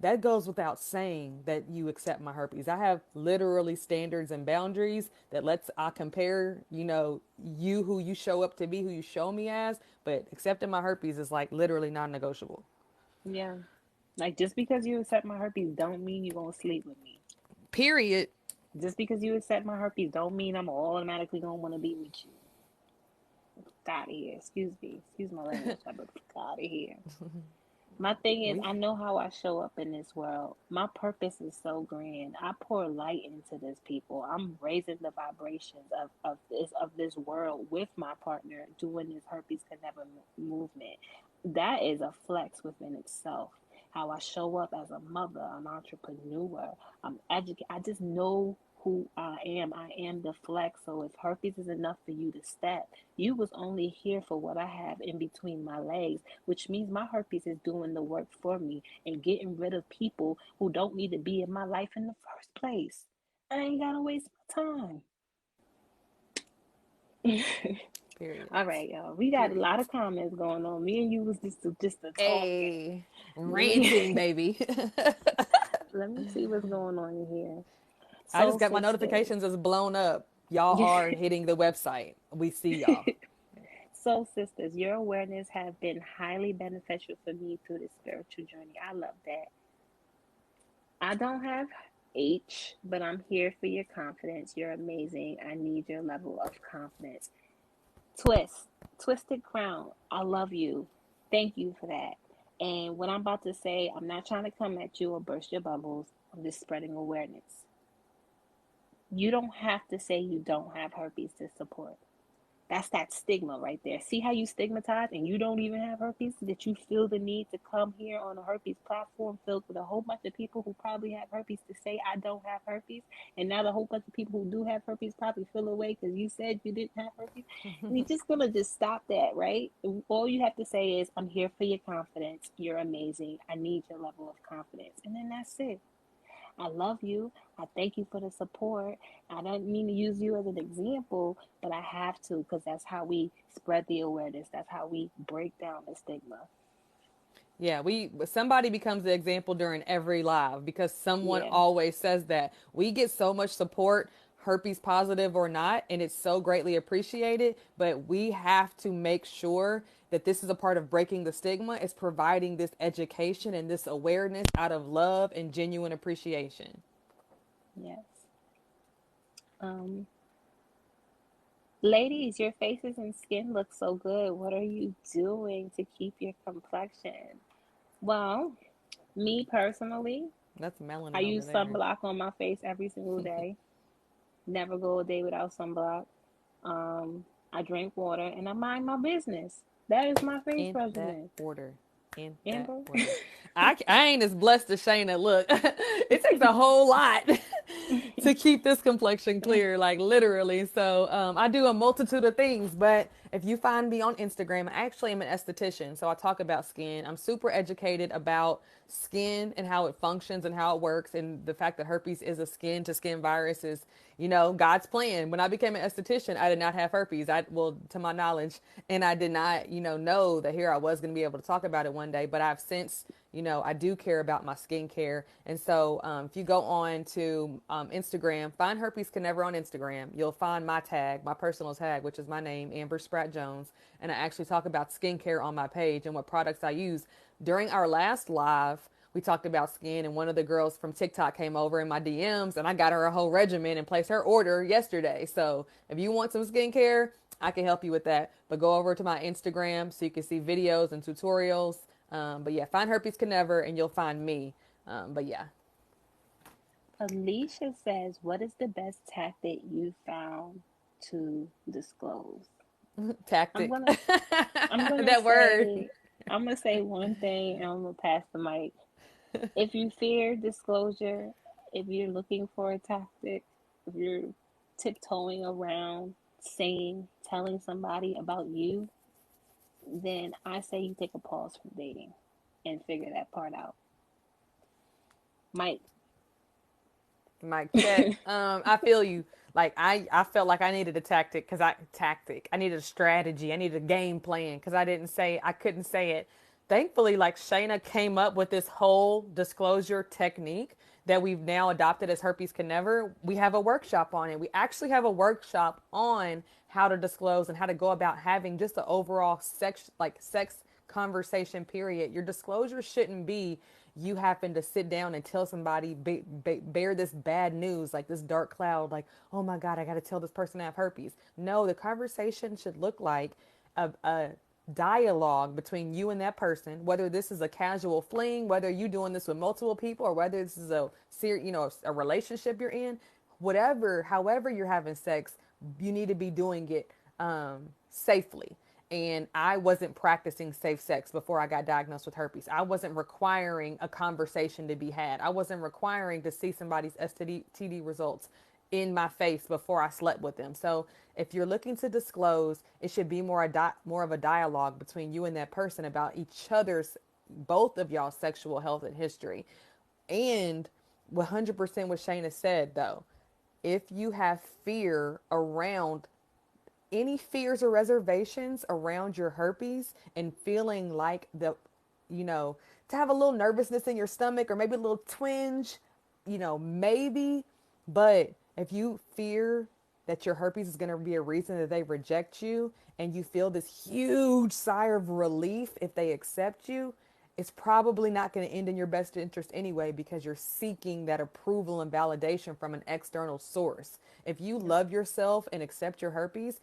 that goes without saying that you accept my herpes. I have literally standards and boundaries that lets I compare, you who you show up to be, who you show me as, but accepting my herpes is like literally non-negotiable. Yeah. Like just because you accept my herpes don't mean you're gonna sleep with me. Period. Just because you accept my herpes don't mean I'm automatically gonna want to be with you. Get out of here. Excuse me. Excuse my language, but get out of here. My thing is, We I know how I show up in this world. My purpose is so grand. I pour light into this people. I'm raising the vibrations of this world with my partner, doing this herpes can never movement. That is a flex within itself. How I show up as a mother, an entrepreneur, I'm educated. I just know who I am. I am the flex. So if herpes is enough for you to step, you was only here for what I have in between my legs, which means my herpes is doing the work for me and getting rid of people who don't need to be in my life in the first place. I ain't gotta waste my time. period. All right, y'all. We got a Period. lot of comments going on. Me and you was just a talking. Hey, Let me ranting, baby. let me see what's going on in here. I just Soul got my sisters. notifications as blown up. Y'all are hitting the website. We see y'all. Soul sisters, your awareness have been highly beneficial for me through this spiritual journey. I love that. I don't have H, but I'm here for your confidence. You're amazing. I need your level of confidence. Twist, Twisted Crown. I love you. Thank you for that. And what I'm about to say, I'm not trying to come at you or burst your bubbles. I'm just spreading awareness. You don't have to say you don't have herpes to support. That's that stigma right there. See how you stigmatize and you don't even have herpes? That you feel the need to come here on a herpes platform filled with a whole bunch of people who probably have herpes to say, I don't have herpes. And now the whole bunch of people who do have herpes probably feel away because you said you didn't have herpes. And you're just going to just stop that, right? All you have to say is, I'm here for your confidence. You're amazing. I need your level of confidence. And then that's it. I love you. I thank you for the support. I don't mean to use you as an example, but I have to because that's how we spread the awareness. That's how we break down the stigma. Yeah, we somebody becomes the example during every live because someone Yeah. always says that. We get so much support, herpes positive or not, and it's so greatly appreciated, but we have to make sure that this is a part of breaking the stigma, is providing this education and this awareness out of love and genuine appreciation. Yes. Um, Ladies, your faces and skin look so good. What are you doing to keep your complexion? Well, me personally, That's I melanin over use there. sunblock on my face every single day. Never go a day without sunblock. I drink water and I mind my business. That is my face In that regimen. order. In that Amber? order. I ain't as blessed as Shayna. Look, it takes a whole lot to keep this complexion clear, like literally. So I do a multitude of things, but if you find me on Instagram, I actually am an esthetician. So I talk about skin. I'm super educated about skin and how it functions and how it works, and the fact that herpes is a skin to skin virus is, God's plan. When I became an esthetician, I did not have herpes. Well, to my knowledge, and I did not, know that here I was going to be able to talk about it one day. But I've since, I do care about my skincare, and so if you go on to Instagram, find Herpes Can Never on Instagram. You'll find my tag, my personal tag, which is my name, Amber Spratt Jones, and I actually talk about skincare on my page and what products I use. During our last live, we talked about skin, and one of the girls from TikTok came over in my DMs, and I got her a whole regimen and placed her order yesterday. So if you want some skincare, I can help you with that. But go over to my Instagram so you can see videos and tutorials. But yeah, find Herpes Can Never, and you'll find me. But yeah, Alicia says, what is the best tactic you found to disclose? I'm tactic. gonna I'm gonna That word. say I'm gonna say one thing and I'm gonna pass the mic. If you fear disclosure, if you're looking for a tactic, if you're tiptoeing around telling somebody about you, then I say you take a pause from dating and figure that part out. Mike. Mic check. I feel you. Like I felt like I needed a tactic. I needed a strategy. I needed a game plan because I couldn't say it. Thankfully, like Shayna came up with this whole disclosure technique that we've now adopted as Herpes Can Never. We have a workshop on it. We actually have a workshop on how to disclose and how to go about having just the overall sex conversation period. Your disclosure shouldn't be you happen to sit down and tell somebody bear this bad news, like this dark cloud, like, oh my god, I got to tell this person I have herpes. No, the conversation should look like a dialogue between you and that person, whether this is a casual fling, whether you're doing this with multiple people, or whether this is a relationship you're in, whatever, however you're having sex, you need to be doing it safely. And I wasn't practicing safe sex before I got diagnosed with herpes. I wasn't requiring a conversation to be had. I wasn't requiring to see somebody's STD results in my face before I slept with them. So if you're looking to disclose, it should be more of a dialogue between you and that person about each other's, both of y'all, sexual health and history. And 100% what Shayna said, though, if you have fear around any fears or reservations around your herpes and feeling like to have a little nervousness in your stomach or maybe a little twinge, maybe But if you fear that your herpes is going to be a reason that they reject you and you feel this huge sigh of relief if they accept you, it's probably not going to end in your best interest anyway because you're seeking that approval and validation from an external source. If you Yep. love yourself and accept your herpes,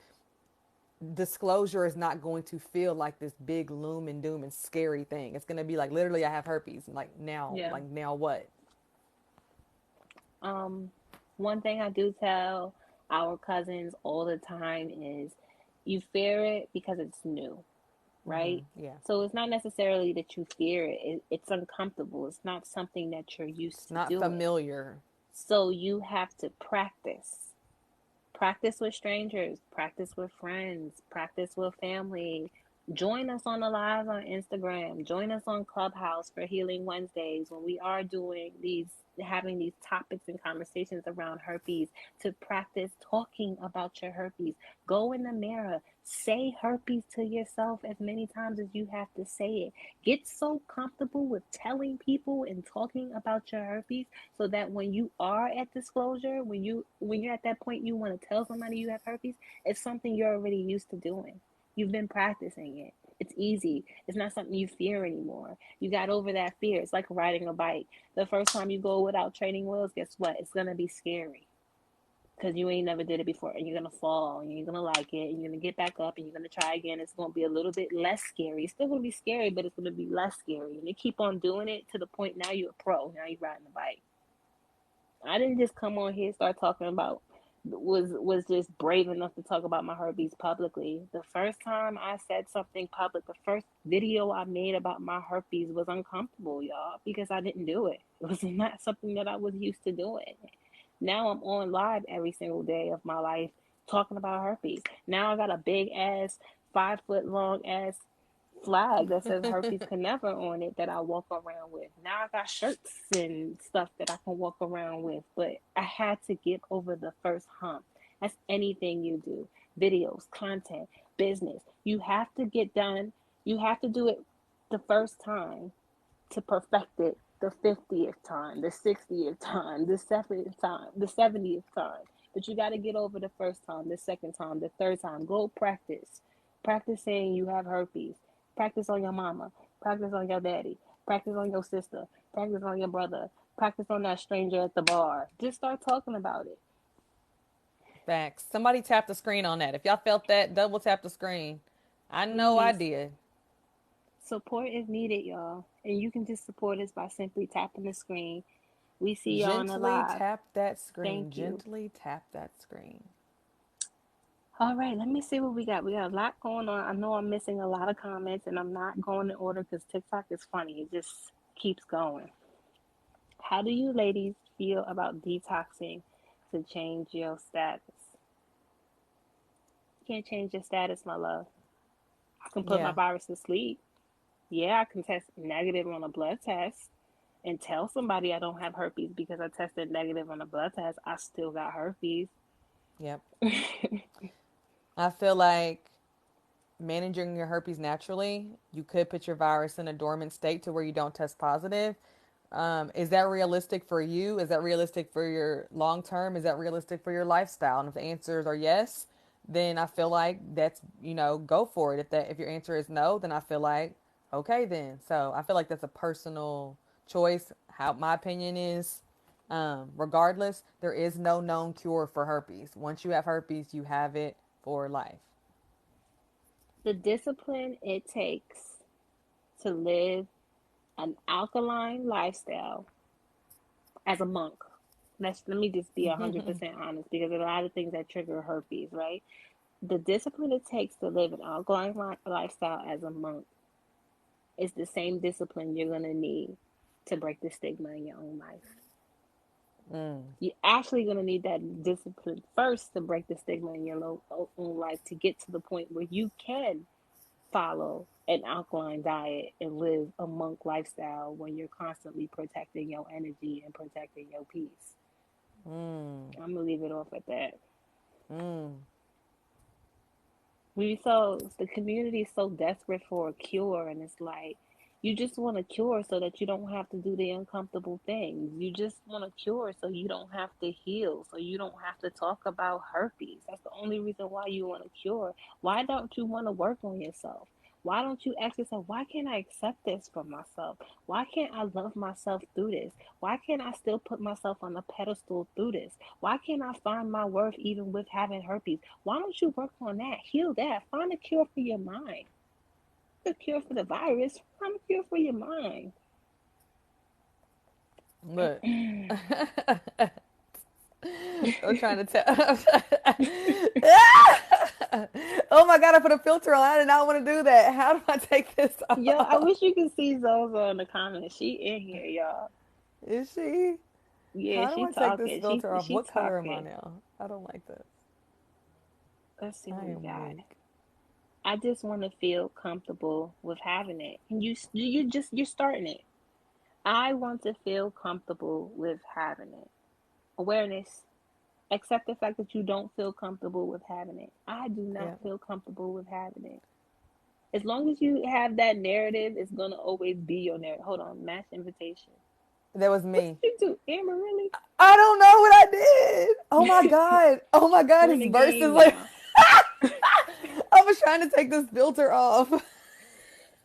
disclosure is not going to feel like this big loom and doom and scary thing. It's going to be like literally I have herpes and Yeah. like now what? Um, One thing I do tell our cousins all the time is you fear it because it's new, right? Yeah. So it's not necessarily that you fear it, it's uncomfortable. It's not something that you're used It's to not doing. familiar. So you have to practice. Practice with strangers, practice with friends, practice with family. Join us on the lives on Instagram. Join us on Clubhouse for Healing Wednesdays when we are doing these, having these topics and conversations around herpes, to practice talking about your herpes. Go in the mirror, say herpes to yourself as many times as you have to say it. Get so comfortable with telling people and talking about your herpes so that when you are at disclosure, when you're at that point you want to tell somebody you have herpes, it's something you're already used to doing. You've been practicing it. It's easy. It's not something you fear anymore. You got over that fear. It's like riding a bike. The first time you go without training wheels, guess what? It's gonna be scary because you ain't never did it before, and you're gonna fall, and you're gonna like it, and you're gonna get back up, and you're gonna try again. It's gonna be a little bit less scary. It's still gonna be scary, but it's gonna be less scary. And you keep on doing it to the point now you're a pro. Now you're riding a bike. I didn't just come on here and start talking about, was just brave enough to talk about my herpes publicly. The first time I said something public, the first video I made about my herpes was uncomfortable, y'all, because I didn't do it. It was not something that I was used to doing. Now I'm on live every single day of my life talking about herpes. Now I got a big ass, 5 foot long ass flag that says herpes can never on it that I walk around with. Now I got shirts and stuff that I can walk around with, but I had to get over the first hump. That's anything you do, videos, content, business. You have to get done, you have to do it the first time to perfect it the 50th time, the 60th time, the 70th time, the 70th time. But you got to get over the first time, the second time, the third time. Go practice. Practice saying you have herpes. Practice on your mama. Practice on your daddy. Practice on your sister. Practice on your brother. Practice on that stranger at the bar. Just start talking about it. Facts. Somebody tap the screen on that. If y'all felt that, double tap the screen. I know I Please. did. Support is needed, y'all. And you can just support us by simply tapping the screen. We see y'all on the Gently live. tap that screen. Thank you. Gently tap that screen. All right, let me see what we got. We got a lot going on. I know I'm missing a lot of comments and I'm not going in order because TikTok is funny. It just keeps going. How do you ladies feel about detoxing to change your status? You can't change your status, my love. I can put my Yeah. virus to sleep. Yeah, I can test negative on a blood test and tell somebody I don't have herpes because I tested negative on a blood test. I still got herpes. Yep. I feel like managing your herpes naturally, you could put your virus in a dormant state to where you don't test positive. Is that realistic for you? Is that realistic for your long term? Is that realistic for your lifestyle? And if the answers are yes, then I feel like that's, go for it. If your answer is no, then I feel like okay then. So I feel like that's a personal choice. How my opinion is, regardless, there is no known cure for herpes. Once you have herpes, you have it for life. The discipline it takes to live an alkaline lifestyle as a monk. Let me just be 100% honest because there are a lot of things that trigger herpes, right? The discipline it takes to live an alkaline lifestyle as a monk is the same discipline you're going to need to break the stigma in your own life. You're actually going to need that discipline first to break the stigma in your own life to get to the point where you can follow an alkaline diet and live a monk lifestyle when you're constantly protecting your energy and protecting your peace. I'm gonna leave it off at that. The community is so desperate for a cure, and it's like You just want a cure so that you don't have to do the uncomfortable things. You just want a cure so you don't have to heal, so you don't have to talk about herpes. That's the only reason why you want a cure. Why don't you want to work on yourself? Why don't you ask yourself, why can't I accept this from myself? Why can't I love myself through this? Why can't I still put myself on a pedestal through this? Why can't I find my worth even with having herpes? Why don't you work on that? Heal that. Find a cure for your mind. A cure for the virus. Find a cure for your mind. Look. I'm trying to tell. Oh my god, I put a filter on. I did not want to do that. How do I take this Yo, I off? wish you could see Zozo in the comments. She in here, y'all. Is she? Yeah, How do she I take this talking. filter off? She What color am I talking. now? I don't like this. Let's see I what we am got. weak. I just want to feel comfortable with having it. And you're starting it. I want to feel comfortable with having it. Awareness. Accept the fact that you don't feel comfortable with having it. I do not Yeah. feel comfortable with having it. As long as you have that narrative, it's gonna always be your narrative. Hold on, match invitation. That was What me. did you do, Amber? Really? I don't know what I did. Oh my god. Oh my god. We're in His the verse is game like. now. I was trying to take this filter off.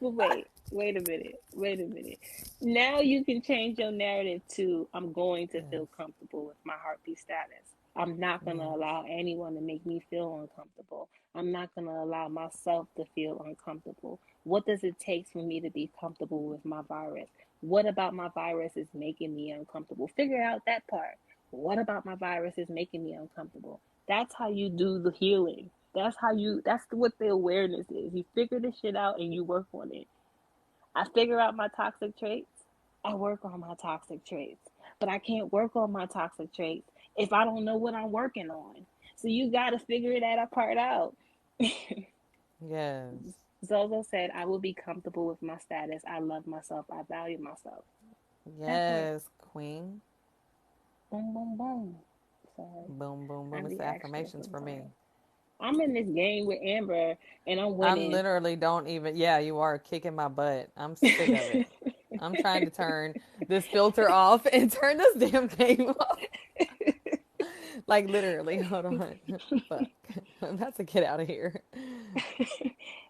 But wait a minute, wait a minute. Now you can change your narrative to I'm going to Yes. feel comfortable with my heartbeat status. I'm not going to Yes. allow anyone to make me feel uncomfortable. I'm not going to allow myself to feel uncomfortable. What does it take for me to be comfortable with my virus? What about my virus is making me uncomfortable? Figure out that part. What about my virus is making me uncomfortable? That's how you do the healing. That's what the awareness is. You figure this shit out and you work on it. I figure out my toxic traits. I work on my toxic traits. But I can't work on my toxic traits if I don't know what I'm working on. So you got to figure that part out. Yes. Zozo said, I will be comfortable with my status. I love myself. I value myself. That part. Yes, queen. Boom, boom, boom. Sorry. Boom, boom, I boom. It's be the extra affirmations for me. sometimes. I'm in this game with Amber and I'm I'm winning. literally don't even. Yeah, you are kicking my butt. I'm sick of it. I'm trying to turn this filter off and turn this damn game off. Like literally. Hold on. Fuck. I'm about to get out of here.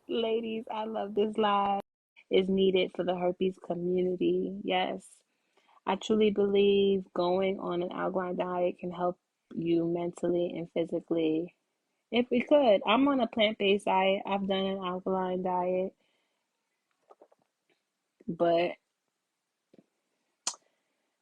Ladies, I love this live. Is needed for the herpes community. Yes. I truly believe going on an alkaline diet can help you mentally and physically. If we could, I'm on a plant-based diet. I've done an alkaline diet, but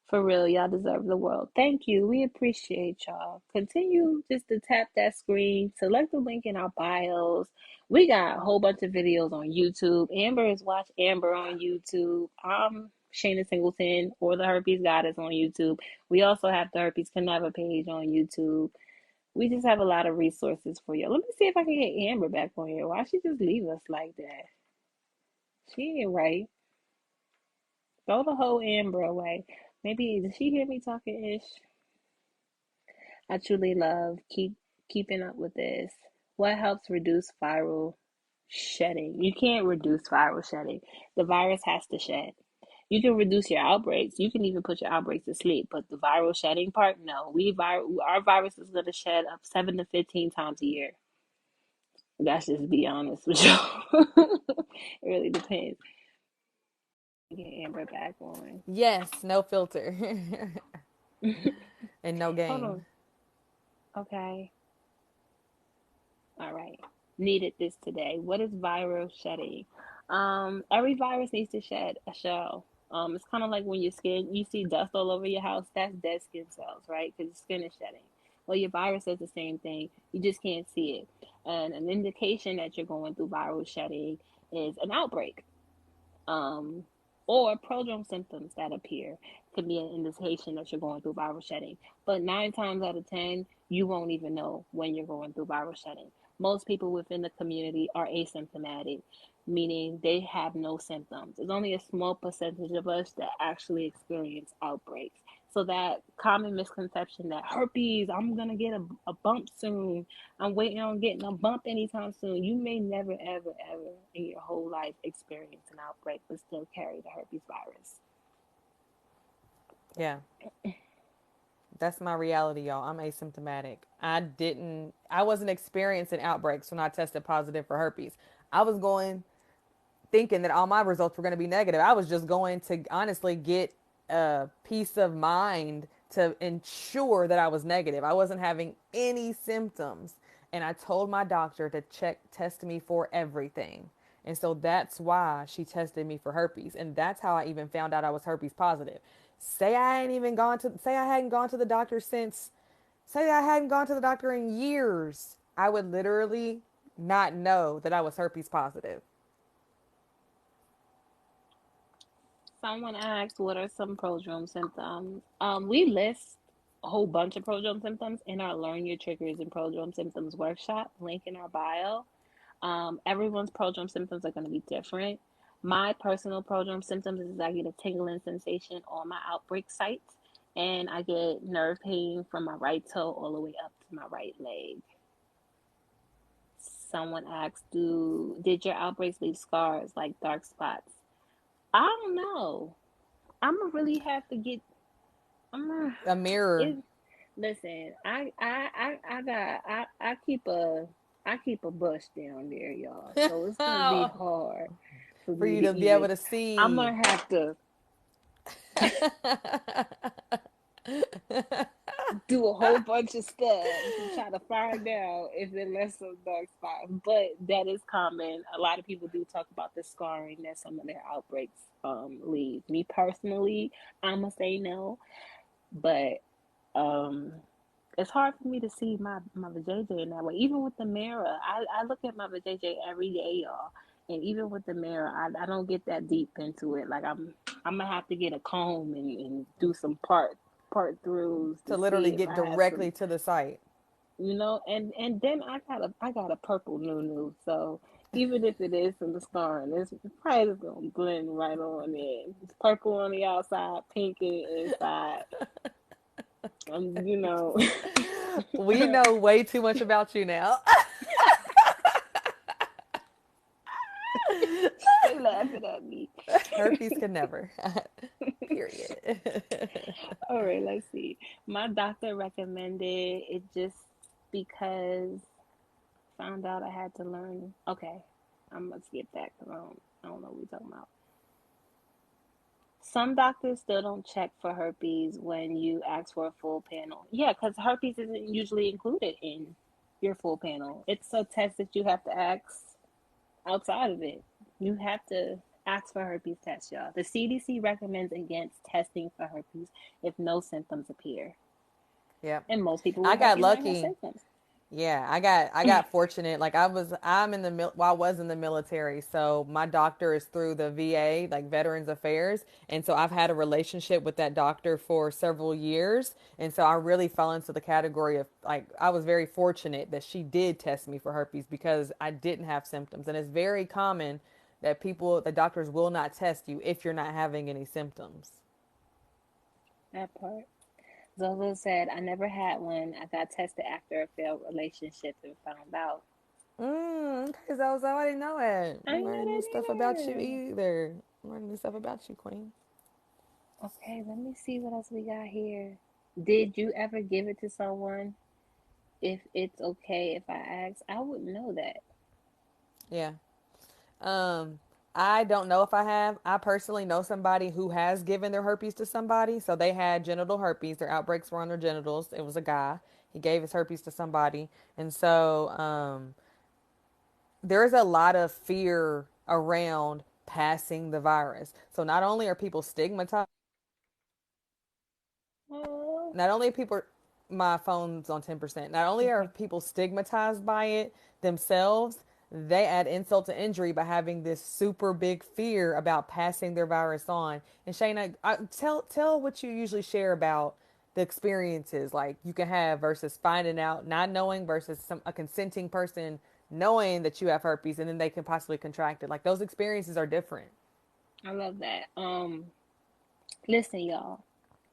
for real, y'all deserve the world. Thank you. We appreciate y'all. Continue just to tap that screen, select the link in our bios. We got a whole bunch of videos on YouTube. Amber is Watch Amber on YouTube. I'm Shayna Singleton or the Herpes Goddess on YouTube. We also have the Herpes Caneva page on YouTube. We just have a lot of resources for you. Let me see if I can get Amber back on here. Why she just leave us like that? She ain't right. Throw the whole Amber away. Maybe did she hear me talking ish? I truly love keeping up with this. What helps reduce viral shedding? You can't reduce viral shedding. The virus has to shed. You can reduce your outbreaks. You can even put your outbreaks to sleep. But the viral shedding part, no. Our virus is going to shed up 7 to 15 times a year. That's just be honest with you. It really depends. Get Amber back on. Yes, no filter. And no Hold game. on. Okay. All right. Needed this today. What is viral shedding? Every virus needs to shed a shell. It's kind of like when your skin, you see dust all over your house. That's dead skin cells, right? Because your skin is shedding. Well, your virus does the same thing. You just can't see it. And an indication that you're going through viral shedding is an outbreak. Um, or prodrome symptoms that appear could be an indication that you're going through viral shedding. But 9 times out of 10, you won't even know when you're going through viral shedding. Most people within the community are asymptomatic, meaning they have no symptoms. There's only a small percentage of us that actually experience outbreaks. So that common misconception that herpes, I'm gonna get a bump soon. I'm waiting on getting a bump anytime soon. You may never, ever, ever in your whole life experience an outbreak, but still carry the herpes virus. Yeah, that's my reality, y'all. I'm asymptomatic. I wasn't experiencing outbreaks when I tested positive for herpes. I was going thinking that all my results were going to be negative. I was just going to honestly get a peace of mind to ensure that I was negative. I wasn't having any symptoms. And I told my doctor to test me for everything. And so that's why she tested me for herpes. And that's how I even found out I was herpes positive. Say I hadn't gone to the doctor since, say I hadn't gone to the doctor in years. I would literally not know that I was herpes positive. Someone asked, what are some prodrome symptoms? We list a whole bunch of prodrome symptoms in our Learn Your Triggers and Prodrome Symptoms workshop, link in our bio. Everyone's prodrome symptoms are going to be different. My personal prodrome symptoms is I get a tingling sensation on my outbreak site, and I get nerve pain from my right toe all the way up to my right leg. Someone asked, did your outbreaks leave scars like dark spots? I don't know. I'm gonna really have to get. I'm gonna. A mirror. It, listen, I keep a bush down there, y'all. So it's gonna be hard for For me you to to be even. able to I'm see. gonna have to do a whole bunch of steps to try to find out if it left some dark spots. But that is common. A lot of people do talk about the scarring that some of their outbreaks leave. Me personally, I'm gonna say no, but um it's hard for me to see my vajayjay in that way. Even with the mirror, I look at my vajayjay every day, y'all. And even with the mirror, I don't get that deep into it. Like I'm gonna have to get a comb and do some part throughs to To literally see if get I have directly some, to the site. and then I got a purple nunu. So even if it is some scarring, it's probably just gonna blend right on in. It's purple on the outside, pink in the inside. You know. We know way too much about you now. They laughing at me. Herpes can never. Period. All right, let's see. My doctor recommended it just because found out I had to learn. Okay, I'm gonna skip that because I don't know what we're talking about. Some doctors still don't check for herpes when you ask for a full panel. Yeah, because herpes isn't usually included in your full panel. It's a test that you have to ask outside of it. You have to ask for herpes test, y'all. The CDC recommends against testing for herpes if no symptoms appear. Yep. And most people I with got herpes might have lucky. symptoms. Yeah, I got fortunate. Like I'm in the well, I was in the military, so my doctor is through the VA, like Veterans Affairs, and so I've had a relationship with that doctor for several years, and so I really fell into the category of like I was very fortunate that she did test me for herpes because I didn't have symptoms, and it's very common that the doctors will not test you if you're not having any symptoms. That part. Zozo said, I never had one. I got tested after a failed relationship and found out. Okay, so I didn't know it. I I'm know learning new stuff that about you either. either. I'm learning new stuff about you, Queen. Okay, let me see what else we got here. Did you ever give it to someone? If it's okay if I ask, I wouldn't know that. Yeah. Um, I don't know if I have. I personally know somebody who has given their herpes to somebody. So they had genital herpes. Their outbreaks were on their genitals. It was a guy. He gave his herpes to somebody. And so there is a lot of fear around passing the virus. So not only are people stigmatized, Oh, not only are people, my phone's on 10%, not only are okay. people stigmatized by it themselves, they add insult to injury by having this super big fear about passing their virus on. And Shayna, tell what you usually share about the experiences like you can have versus finding out not knowing versus a consenting person knowing that you have herpes and then they can possibly contract it. Like those experiences are different. I love that. Listen, y'all.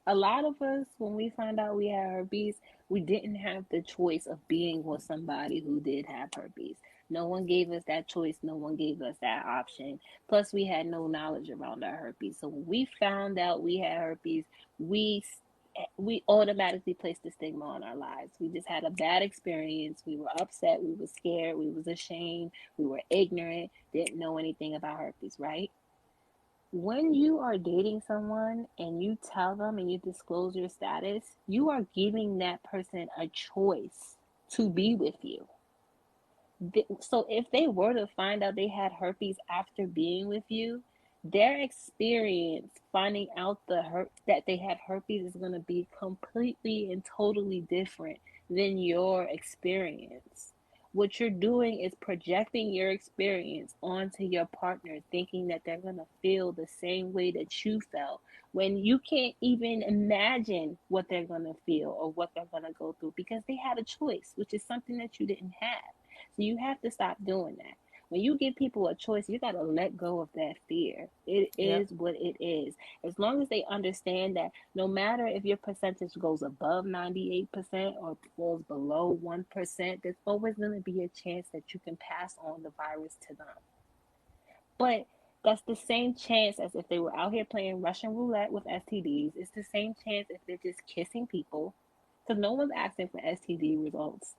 A lot of us, when we find out we had herpes, we didn't have the choice of being with somebody who did have herpes. No one gave us that choice. No one gave us that option. Plus, we had no knowledge around our herpes. So when we found out we had herpes, we we automatically placed the stigma on our lives. We just had a bad experience. We were upset. We were scared. We was ashamed. We were ignorant. Didn't know anything about herpes, right? When you are dating someone and you tell them and you disclose your status, you are giving that person a choice to be with you. So if they were to find out they had herpes after being with you, their experience finding out that they had herpes is going to be completely and totally different than your experience. What you're doing is projecting your experience onto your partner, thinking that they're going to feel the same way that you felt when you can't even imagine what they're going to feel or what they're going to go through because they had a choice, which is something that you didn't have. So you have to stop doing that. When you give people a choice, you got to let go of that fear. It Yep. is what it is. As long as they understand that no matter if your percentage goes above 98% or falls below 1%, there's always going to be a chance that you can pass on the virus to them. But that's the same chance as if they were out here playing Russian roulette with STDs. It's the same chance if they're just kissing people, because no one's asking for STD results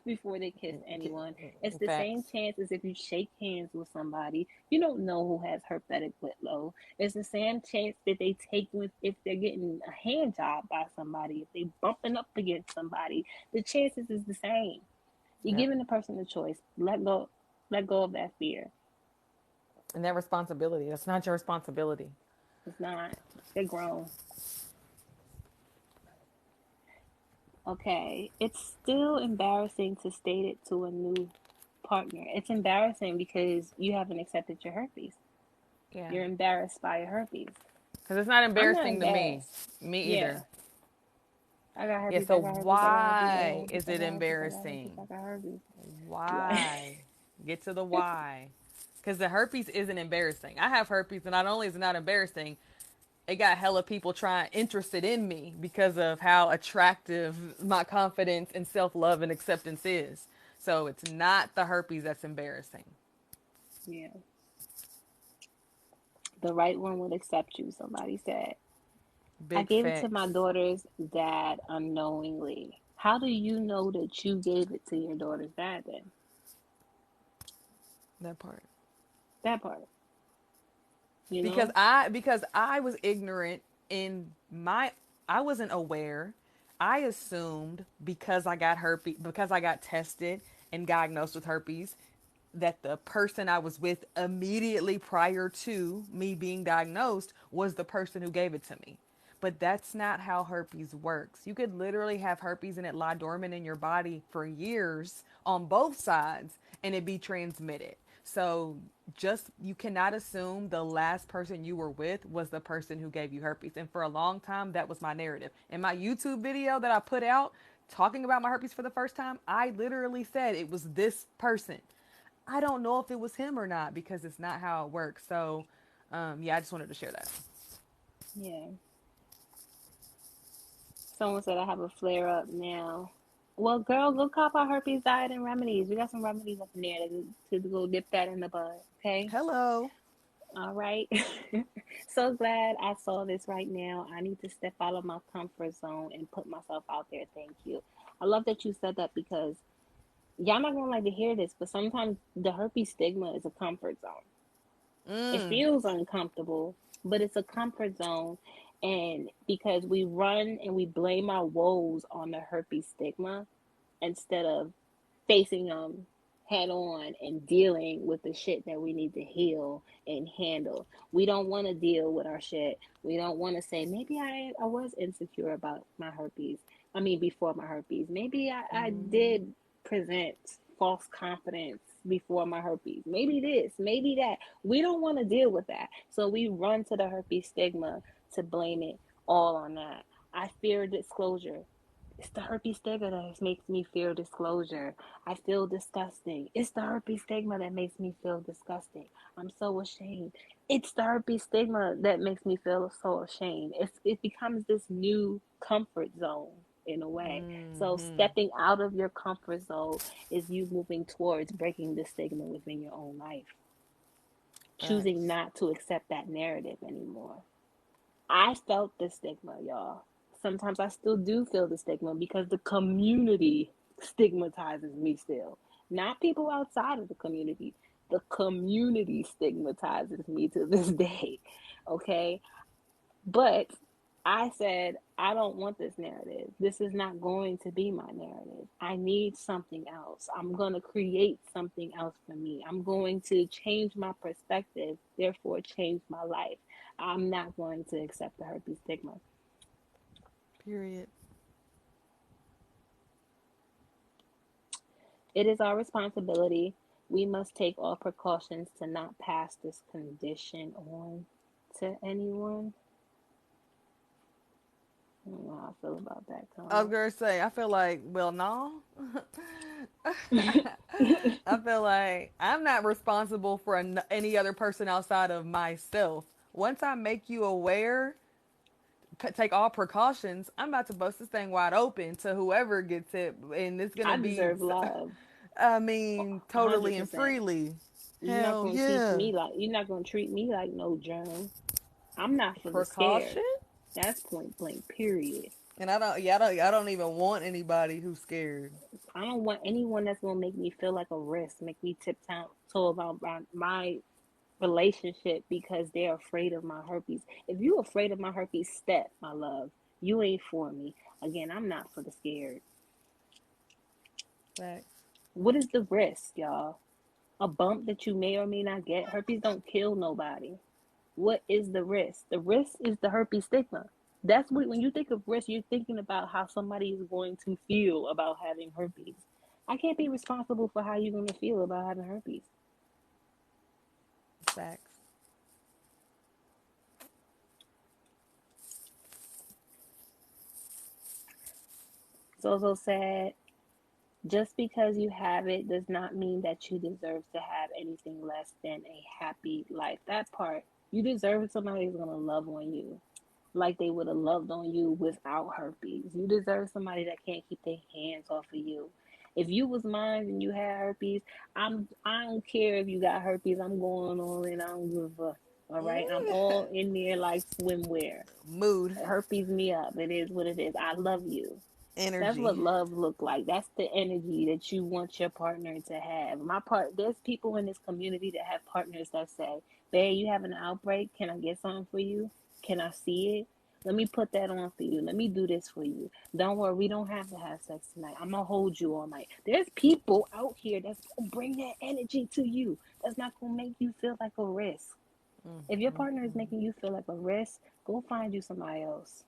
before they kiss anyone. It's the same Facts. chance as if you shake hands with somebody. You don't know who has herpetic whitlow. It's the same chance that they take with if they're getting a hand job by somebody, if they bumping up against somebody. The chances is the same. You're Yep. giving the person a choice. Let go of that fear. And that responsibility, that's not your responsibility. It's not. They're grown. Okay. It's still embarrassing to state it to a new partner. It's embarrassing because you haven't accepted your herpes. Yeah. You're embarrassed by your herpes. Because it's not I'm not embarrassing to me. embarrassed. Me Yeah. either. I got Yeah, herpes. so I got herpes. I got herpes. I got why herpes. is I it got herpes. I got herpes. embarrassing? I got herpes. Like, Why? Get to the why. Because the herpes isn't embarrassing. I have herpes, and not only is it not embarrassing, it got hella people trying interested in me because of how attractive my confidence and self love and acceptance is. So it's not the herpes that's embarrassing. yeah. The right one would accept you, somebody said. I Big gave it to my facts. daughter's dad unknowingly. How do you know that you gave it to your daughter's dad then? That part. That part, you because know? I because I was ignorant in my I wasn't aware. I assumed because I got herpes because I got tested and diagnosed with herpes that the person I was with immediately prior to me being diagnosed was the person who gave it to me. But that's not how herpes works. You could literally have herpes and it lie dormant in your body for years on both sides and it be transmitted. So just you cannot assume the last person you were with was the person who gave you herpes. And for a long time, that was my narrative. In my YouTube video that I put out talking about my herpes for the first time, I literally said it was this person. I don't know if it was him or not because it's not how it works. So, yeah, I just wanted to share that. Yeah. Someone said I have a flare up now. Well, girl, go cop our herpes diet and remedies. We got some remedies up in there to go dip that in the bud. Okay. Hello. All right. So glad I saw this right now. I need to step out of my comfort zone and put myself out there. Thank you. I love that you said that because y'all not gonna like to hear this, but sometimes the herpes stigma is a comfort zone. It feels uncomfortable, but it's a comfort zone. And because we run and we blame our woes on the herpes stigma instead of facing them head on and dealing with the shit that we need to heal and handle. We don't want to deal with our shit. We don't want to say, maybe I was insecure about my herpes. I mean, before my herpes. Maybe I did present false confidence before my herpes. Maybe this, maybe that. We don't want to deal with that. So we run to the herpes stigma to blame it all on that. I fear disclosure. It's the herpes stigma that makes me fear disclosure. I feel disgusting. It's the herpes stigma that makes me feel disgusting. I'm so ashamed. It's the herpes stigma that makes me feel so ashamed. It becomes this new comfort zone in a way. So Mm-hmm. stepping out of your comfort zone is you moving towards breaking the stigma within your own life. Choosing Facts. not to accept that narrative anymore. I felt the stigma, y'all. Sometimes I still do feel the stigma because the community stigmatizes me still. Not people outside of the community. The community stigmatizes me to this day. Okay? But I said, I don't want this narrative. This is not going to be my narrative. I need something else. I'm going to create something else for me. I'm going to change my perspective, therefore, change my life. I'm not going to accept the herpes stigma. Period. It is our responsibility. We must take all precautions to not pass this condition on to anyone. I don't know how I feel about that I was comment. gonna say, I feel like, well, no. I feel like I'm not responsible for any other person outside of myself. Once I make you aware, take all precautions, I'm about to bust this thing wide open to whoever gets it, and it's gonna I be, deserve love. I mean, totally and 100%. freely. You're not Hell gonna teach yeah. me like you're not gonna treat me like no germ. I'm not for the scared. Precaution? That's point blank. Period. And I don't even want anybody who's scared. I don't want anyone that's gonna make me feel like a risk, make me tiptoe about my relationship because they're afraid of my herpes. If you afraid of my herpes, step, my love. You ain't for me. Again, I'm not for the scared. Facts. What is the risk, y'all? A bump that you may or may not get. Herpes don't kill nobody. What is the risk? The risk is the herpes stigma. That's what when you think of risk, you're thinking about how somebody is going to feel about having herpes. I can't be responsible for how you're going to feel about having herpes. Facts. So sad. Just because you have it does not mean that you deserve to have anything less than a happy life. That part, you deserve somebody who's going to love on you like they would have loved on you without herpes. You deserve somebody that can't keep their hands off of you. If you was mine and you had herpes, I don't care if you got herpes. I'm going on and I don't give a fuck. All right, I'm all in there like swimwear. Mood. Herpes me up. It is what it is. I love you. That's what Energy. love look like. That's the energy that you want your partner to have. There's people in this community that have partners that say, "Babe, you have an outbreak. Can I get something for you? Can I see it? Let me put that on for you. Let me do this for you. Don't worry, we don't have to have sex tonight. I'm gonna hold you all night." There's people out here that's gonna bring that energy to you. That's not gonna make you feel like a risk. If your partner is making you feel like a risk, go find you somebody else.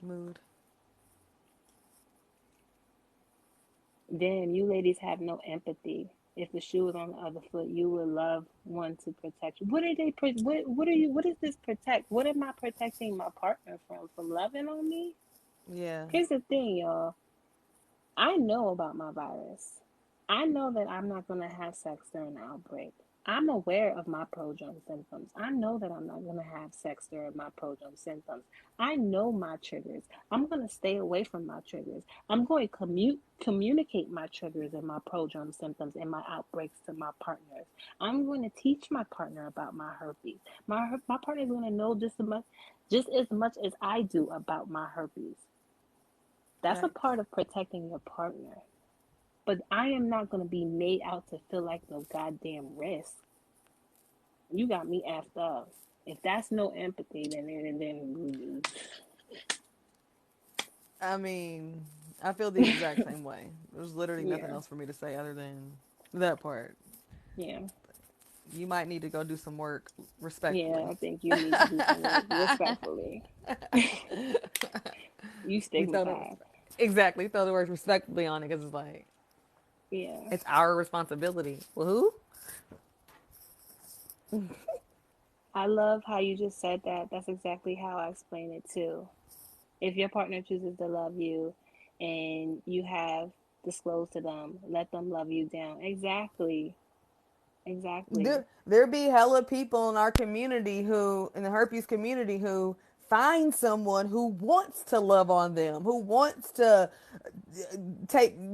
Mood. Damn, you ladies have no empathy. If the shoe was on the other foot, you would love one to protect you. What are they? What are you? What is this protect? What am I protecting my partner from? From loving on me? Yeah. Here's the thing, y'all. I know about my virus. I know that I'm not going to have sex during the outbreak. I'm aware of my prodrome symptoms. I know that I'm not going to have sex during my prodrome symptoms. I know my triggers. I'm going to stay away from my triggers. I'm going to communicate my triggers and my prodrome symptoms and my outbreaks to my partners. I'm going to teach my partner about my herpes. My partner is going to know just as much as I do about my herpes. That's a Facts. part of protecting your partner. But I am not going to be made out to feel like no goddamn risk. You got me effed up. If that's no empathy, then I mean, I feel the exact same way. There's literally nothing yeah, else for me to say other than that part. yeah, You might need to go do some work yeah. respectfully. I think you need to do some work respectfully. You We throw the stigmatized. exactly throw the word respectfully on it because it's like Yeah, it's our responsibility. Well, who? I love how you just said that. That's exactly how I explain it too. If your partner chooses to love you, and you have disclosed to them, let them love you down. Exactly. Exactly. There be hella people in our community who, in the herpes community, who find someone who wants to love on them, who wants to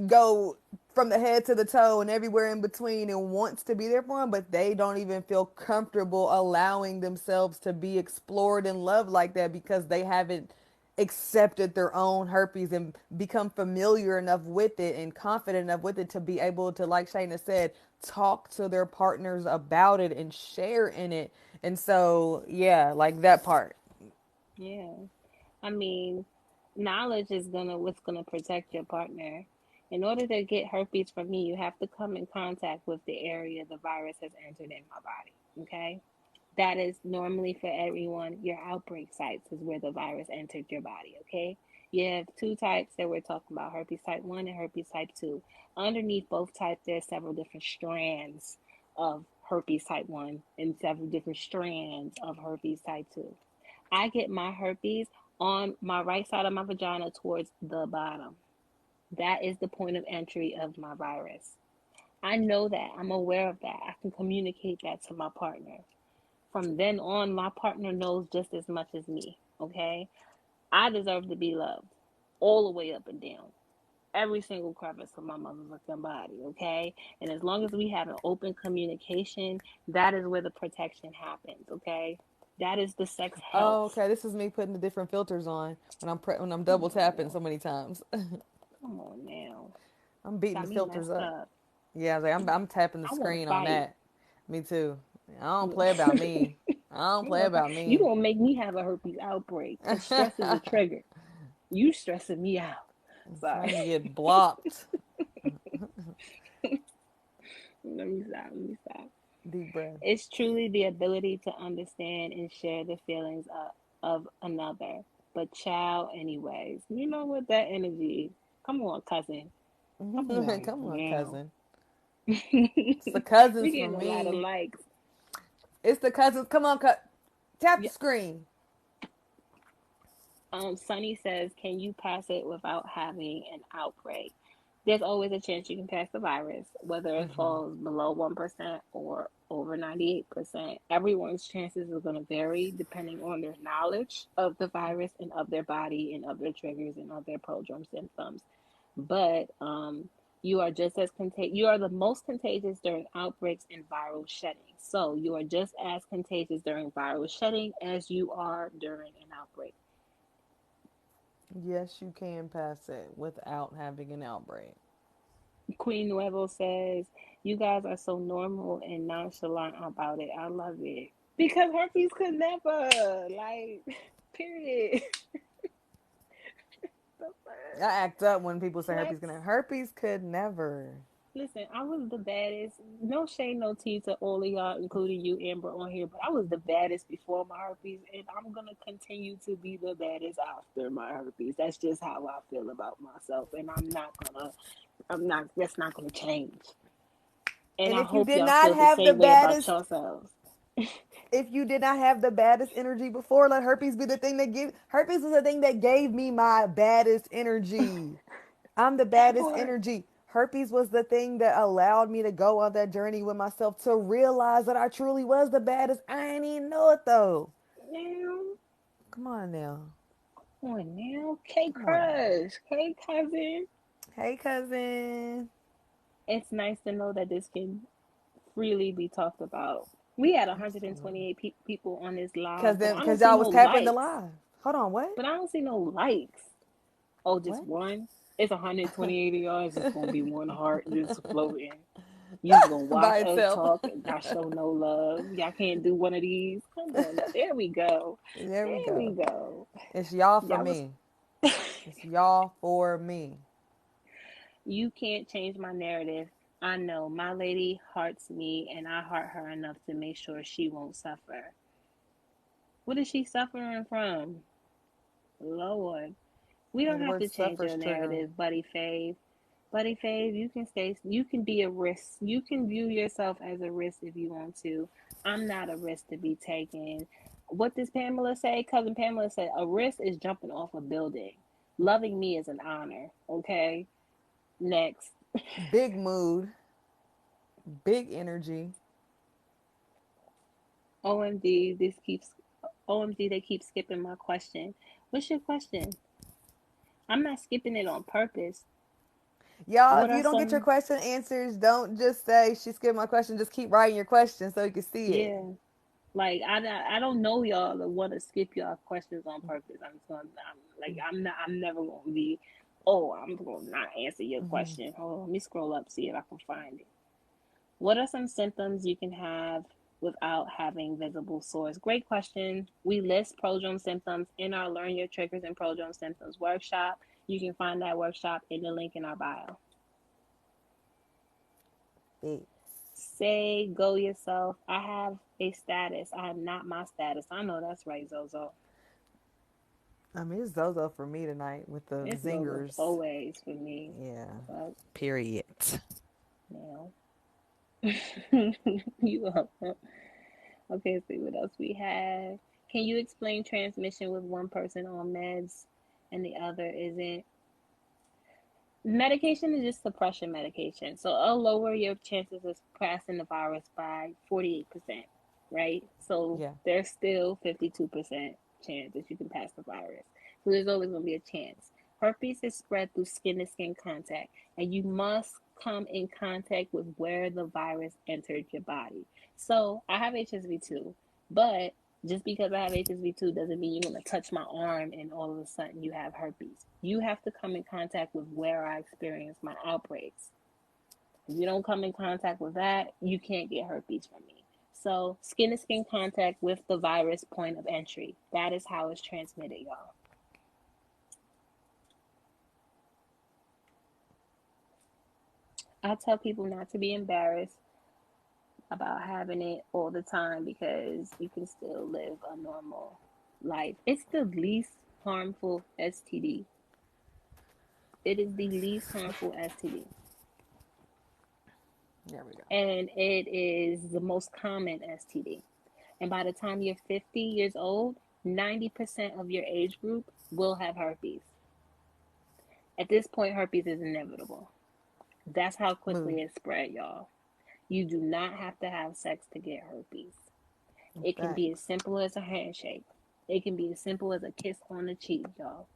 go from the head to the toe and everywhere in between and wants to be there for them, but they don't even feel comfortable allowing themselves to be explored and loved like that because they haven't accepted their own herpes and become familiar enough with it and confident enough with it to be able to, like Shayna said, talk to their partners about it and share in it. And so, yeah, like that part. Yeah. I mean, knowledge is gonna what's gonna protect your partner. In order to get herpes from me, you have to come in contact with the area the virus has entered in my body. Okay? That is normally for everyone. Your outbreak sites is where the virus entered your body. Okay? You have two types that we're talking about, herpes type 1 and herpes type 2. Underneath both types, there's several different strands of herpes type 1 and several different strands of herpes type 2. I get my herpes on my right side of my vagina towards the bottom. That is the point of entry of my virus. I know that. I'm aware of that. I can communicate that to my partner. From then on, my partner knows just as much as me. Okay? I deserve to be loved all the way up and down. Every single crevice of my motherfucking body. Okay? And as long as we have an open communication, that is where the protection happens. Okay? That is the sex Oh, health. okay. This is me putting the different filters on when when I'm Come double on tapping now. so many times. Come on now. I'm beating Got the me filters messed up. up. Yeah, like I'm tapping the I want to screen on fight. that. Me too. I don't play about me. I don't I play want to fight. about You me. gonna make me have a herpes outbreak because stress is a trigger. You stressing me out. Sorry. Trying to get blocked. Let me stop. Let me stop. Deep breath. It's truly the ability to understand and share the feelings of another. But child, anyways, you know what that energy? Come on, cousin. Come on out here Come on, now. cousin. It's the We cousins for getting a lot of me. likes. It's the cousins. Come on, tap the Yeah. screen. Sunny says, can you pass it without having an outbreak? There's always a chance you can pass the virus, whether it falls below 1% or over 98%. Everyone's chances are going to vary depending on their knowledge of the virus and of their body and of their triggers and of their prodrome symptoms. But you are just as contagious. You are the most contagious during outbreaks and viral shedding. So you are just as contagious during viral shedding as you are during an outbreak. Yes, you can pass it without having an outbreak. Queen Nuevo says, you guys are so normal and nonchalant about it. I love it. Because herpes could never. Like, period. The I act up when people say herpes flex. can. Herpes could never. Listen, I was the baddest. No shade, no tea to all of y'all, including you, Amber, on here, but I was the baddest before my herpes, and I'm gonna continue to be the baddest after my herpes. That's just how I feel about myself, and that's not gonna change. And And I if you hope did y'all not feel the have the same way about baddest yourselves. if you did not have the baddest energy before, let herpes be the thing that gave herpes was the thing that gave me my baddest energy. I'm the That baddest part. energy. Herpes was the thing that allowed me to go on that journey with myself to realize that I truly was the baddest. I ain't even know it though. Now, Come on now. come on now. K Come on now. Crush. Hey, cousin. Hey cousin. It's nice to know that this can freely be talked about. We had Absolutely. 128 people on this Cause live, but then I cause don't see y'all no was tapping the likes. live. Hold on, what? But I don't see no likes. Oh, just What? one? It's 128 of y'all. It's just going to be one heart just floating. You just going to By watch us itself. talk and not show no love. Y'all can't do one of these. Come on now. There we go. There we There we go. go. It's y'all for Y'all was. me. It's y'all for me. You can't change my narrative. I know my lady hearts me, and I heart her enough to make sure she won't suffer. What is she suffering from? Lord. We Yeah, don't the have word to change suffers your triggering. narrative, Buddy Fave. Buddy Fave, you can stay, you can be a risk. You can view yourself as a risk if you want to. I'm not a risk to be taken. What does Pamela say? Cousin Pamela said, a risk is jumping off a building. Loving me is an honor. Okay. Next. Big mood, big energy. OMD, this keeps OMG, they keep skipping my question. What's your question? I'm not skipping it on purpose. Y'all, What if are you don't get your some question answers, don't just say she skipped my question. Just keep writing your question so you can see it. yeah. Like I don't know y'all that want to skip y'all questions on purpose. I'm never gonna be, oh, I'm gonna not answer your question. Hold on, let me scroll up, see if I can find it. What are some symptoms you can have without having visible sores? Great question. We list prodrome symptoms in our Learn Your Triggers and Prodrome Symptoms workshop. You can find that workshop in the link in our bio. It. Say go yourself. I have a status. I am not my status. I know that's right, Zozo. I mean, it's Zozo for me tonight with the It's Zozo zingers. always for me. Yeah. But Period. now you up. Okay, let's see what else we have. Can you explain transmission with one person on meds and the other isn't? Medication is just suppression medication. So it'll lower your chances of passing the virus by 48%, right? So Yeah. there's still 52% chance that you can pass the virus. So there's always going to be a chance. Herpes is spread through skin to skin contact, and you must come in contact with where the virus entered your body. So I have HSV2, but just because I have HSV2 doesn't mean you're going to touch my arm and all of a sudden you have herpes. You have to come in contact with where I experience my outbreaks. If you don't come in contact with that, you can't get herpes from me. So, skin to skin contact with the virus point of entry. That is how it's transmitted, y'all. I tell people not to be embarrassed about having it all the time because you can still live a normal life. It's the least harmful STD. It is the least harmful STD. There we go. And it is the most common STD. And by the time you're 50 years old, 90% of your age group will have herpes. At this point, herpes is inevitable. That's how Mood. quickly it spread, y'all. You do not have to have sex to get herpes. It can be as Facts. simple as a handshake. It can be as simple as a kiss on the cheek, y'all.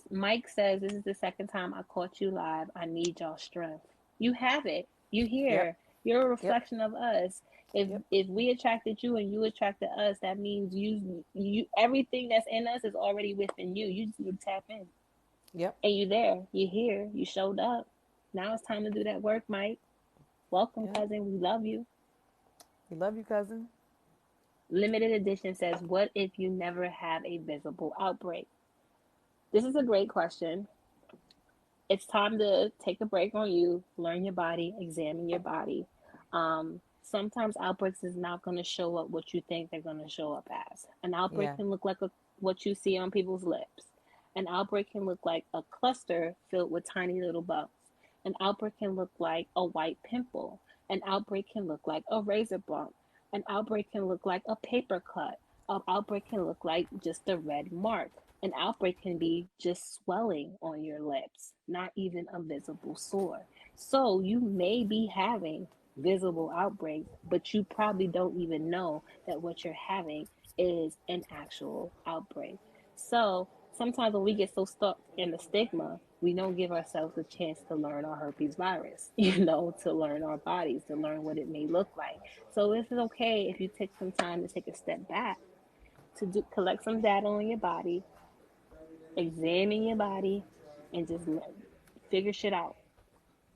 Mike says, this is the second time I caught you live. I need y'all strength. You have it. You Yep. here. You're a Yep. reflection of us. If Yep. if we attracted you and you attracted us, that means you everything that's in us is already within you. You just need to tap in. Yep. And you there. You here. You showed up. Now it's time to do that work, Mike. Welcome, Yep. cousin. We love you. We love you, cousin. Limited edition says, what if you never have a visible outbreak? This is a great question. It's time to take a break on you, learn your body, examine your body. Sometimes outbreaks is not going to show up what you think they're going to show up as. An outbreak Yeah. can look like what you see on people's lips. An outbreak can look like a cluster filled with tiny little bugs. An outbreak can look like a white pimple. An outbreak can look like a razor bump. An outbreak can look like a paper cut. An outbreak can look like just a red mark. An outbreak can be just swelling on your lips, not even a visible sore. So you may be having visible outbreaks, but you probably don't even know that what you're having is an actual outbreak. So sometimes when we get so stuck in the stigma, we don't give ourselves a chance to learn our herpes virus, to learn our bodies, to learn what it may look like. So it's okay if you take some time to take a step back collect some data on your body, examine your body, and just figure shit out.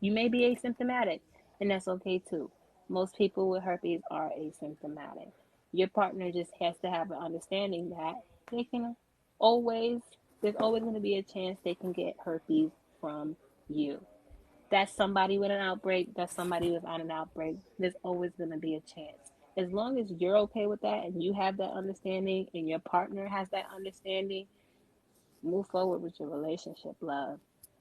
You may be asymptomatic, and that's okay too. Most people with herpes are asymptomatic. Your partner just has to have an understanding that they can always, there's always going to be a chance they can get herpes from you. That's somebody with an outbreak, that's somebody without an outbreak. There's always going to be a chance. As long as you're okay with that and you have that understanding and your partner has that understanding, move forward with your relationship, love.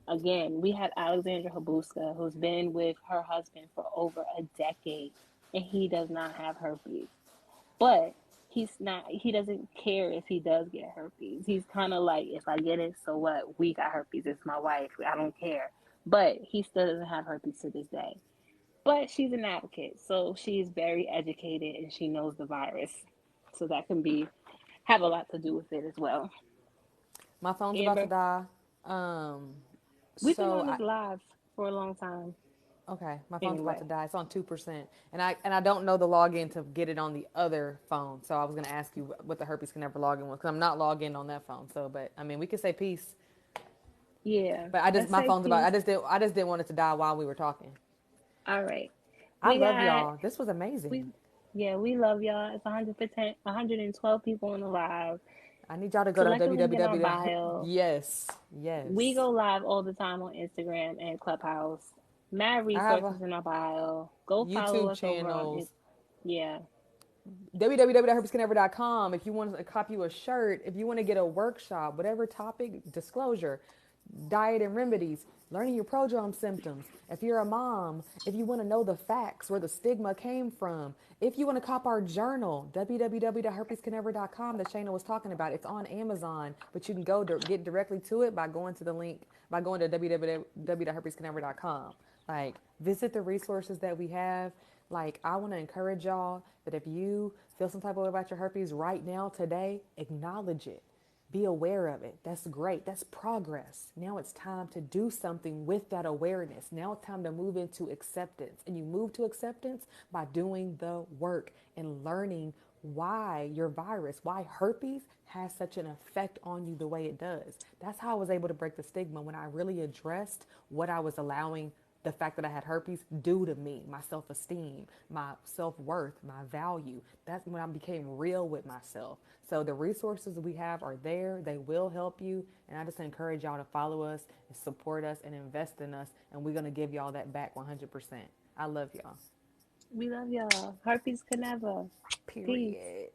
Again, we had Alexandra Habuska, who's been with her husband for over a decade, and he does not have herpes. But he doesn't care if he does get herpes. He's kind of like, if I get it, so what? We got herpes. It's my wife. I don't care. But he still doesn't have herpes to this day. But she's an advocate, so she's very educated and she knows the virus. So that can be have a lot to do with it as well. My phone's about to Amber, die. Um, we've been so on I this live for a long time. okay, my phone's about to Anyway, die. It's on 2%, and I don't know the login to get it on the other phone. So I was gonna ask you what the herpes can never log in with because I'm not logged in on that phone. So, but I mean, we could say peace. yeah, But I just let's my say phone's about. peace. I just didn't want it to die while we were talking. All right, I we love got y'all. This was amazing. we yeah, we love y'all. It's 100%, 112 people on the live. I need y'all to go to Select the link in our www. bio. Yes, We yes. go live all the time on Instagram and Clubhouse. Mad I have a resources in our bio. Go follow YouTube us over on channels. yeah. www.herpescannever.com. If you want to copy a shirt, if you want to get a workshop, whatever topic, disclosure, diet and remedies, learning your prodrome symptoms. If you're a mom, if you want to know the facts, where the stigma came from, if you want to cop our journal, www.herpescannever.com that Shayna was talking about, it's on Amazon, but you can get directly to it by going to the link, by going to www.herpescannever.com. Like, visit the resources that we have. Like, I want to encourage y'all that if you feel some type of way about your herpes right now, today, acknowledge it. Be aware of it. That's great. That's progress. Now it's time to do something with that awareness. Now it's time to move into acceptance. And you move to acceptance by doing the work and learning why your virus, why herpes has such an effect on you the way it does. That's how I was able to break the stigma when I really addressed what I was allowing the fact that I had herpes do to me, my self esteem, my self worth, my value. That's when I became real with myself. So the resources we have are there, they will help you. And I just encourage y'all to follow us and support us and invest in us. And we're going to give y'all that back 100%. I love y'all. We love y'all. Herpes can never. Peace. Period.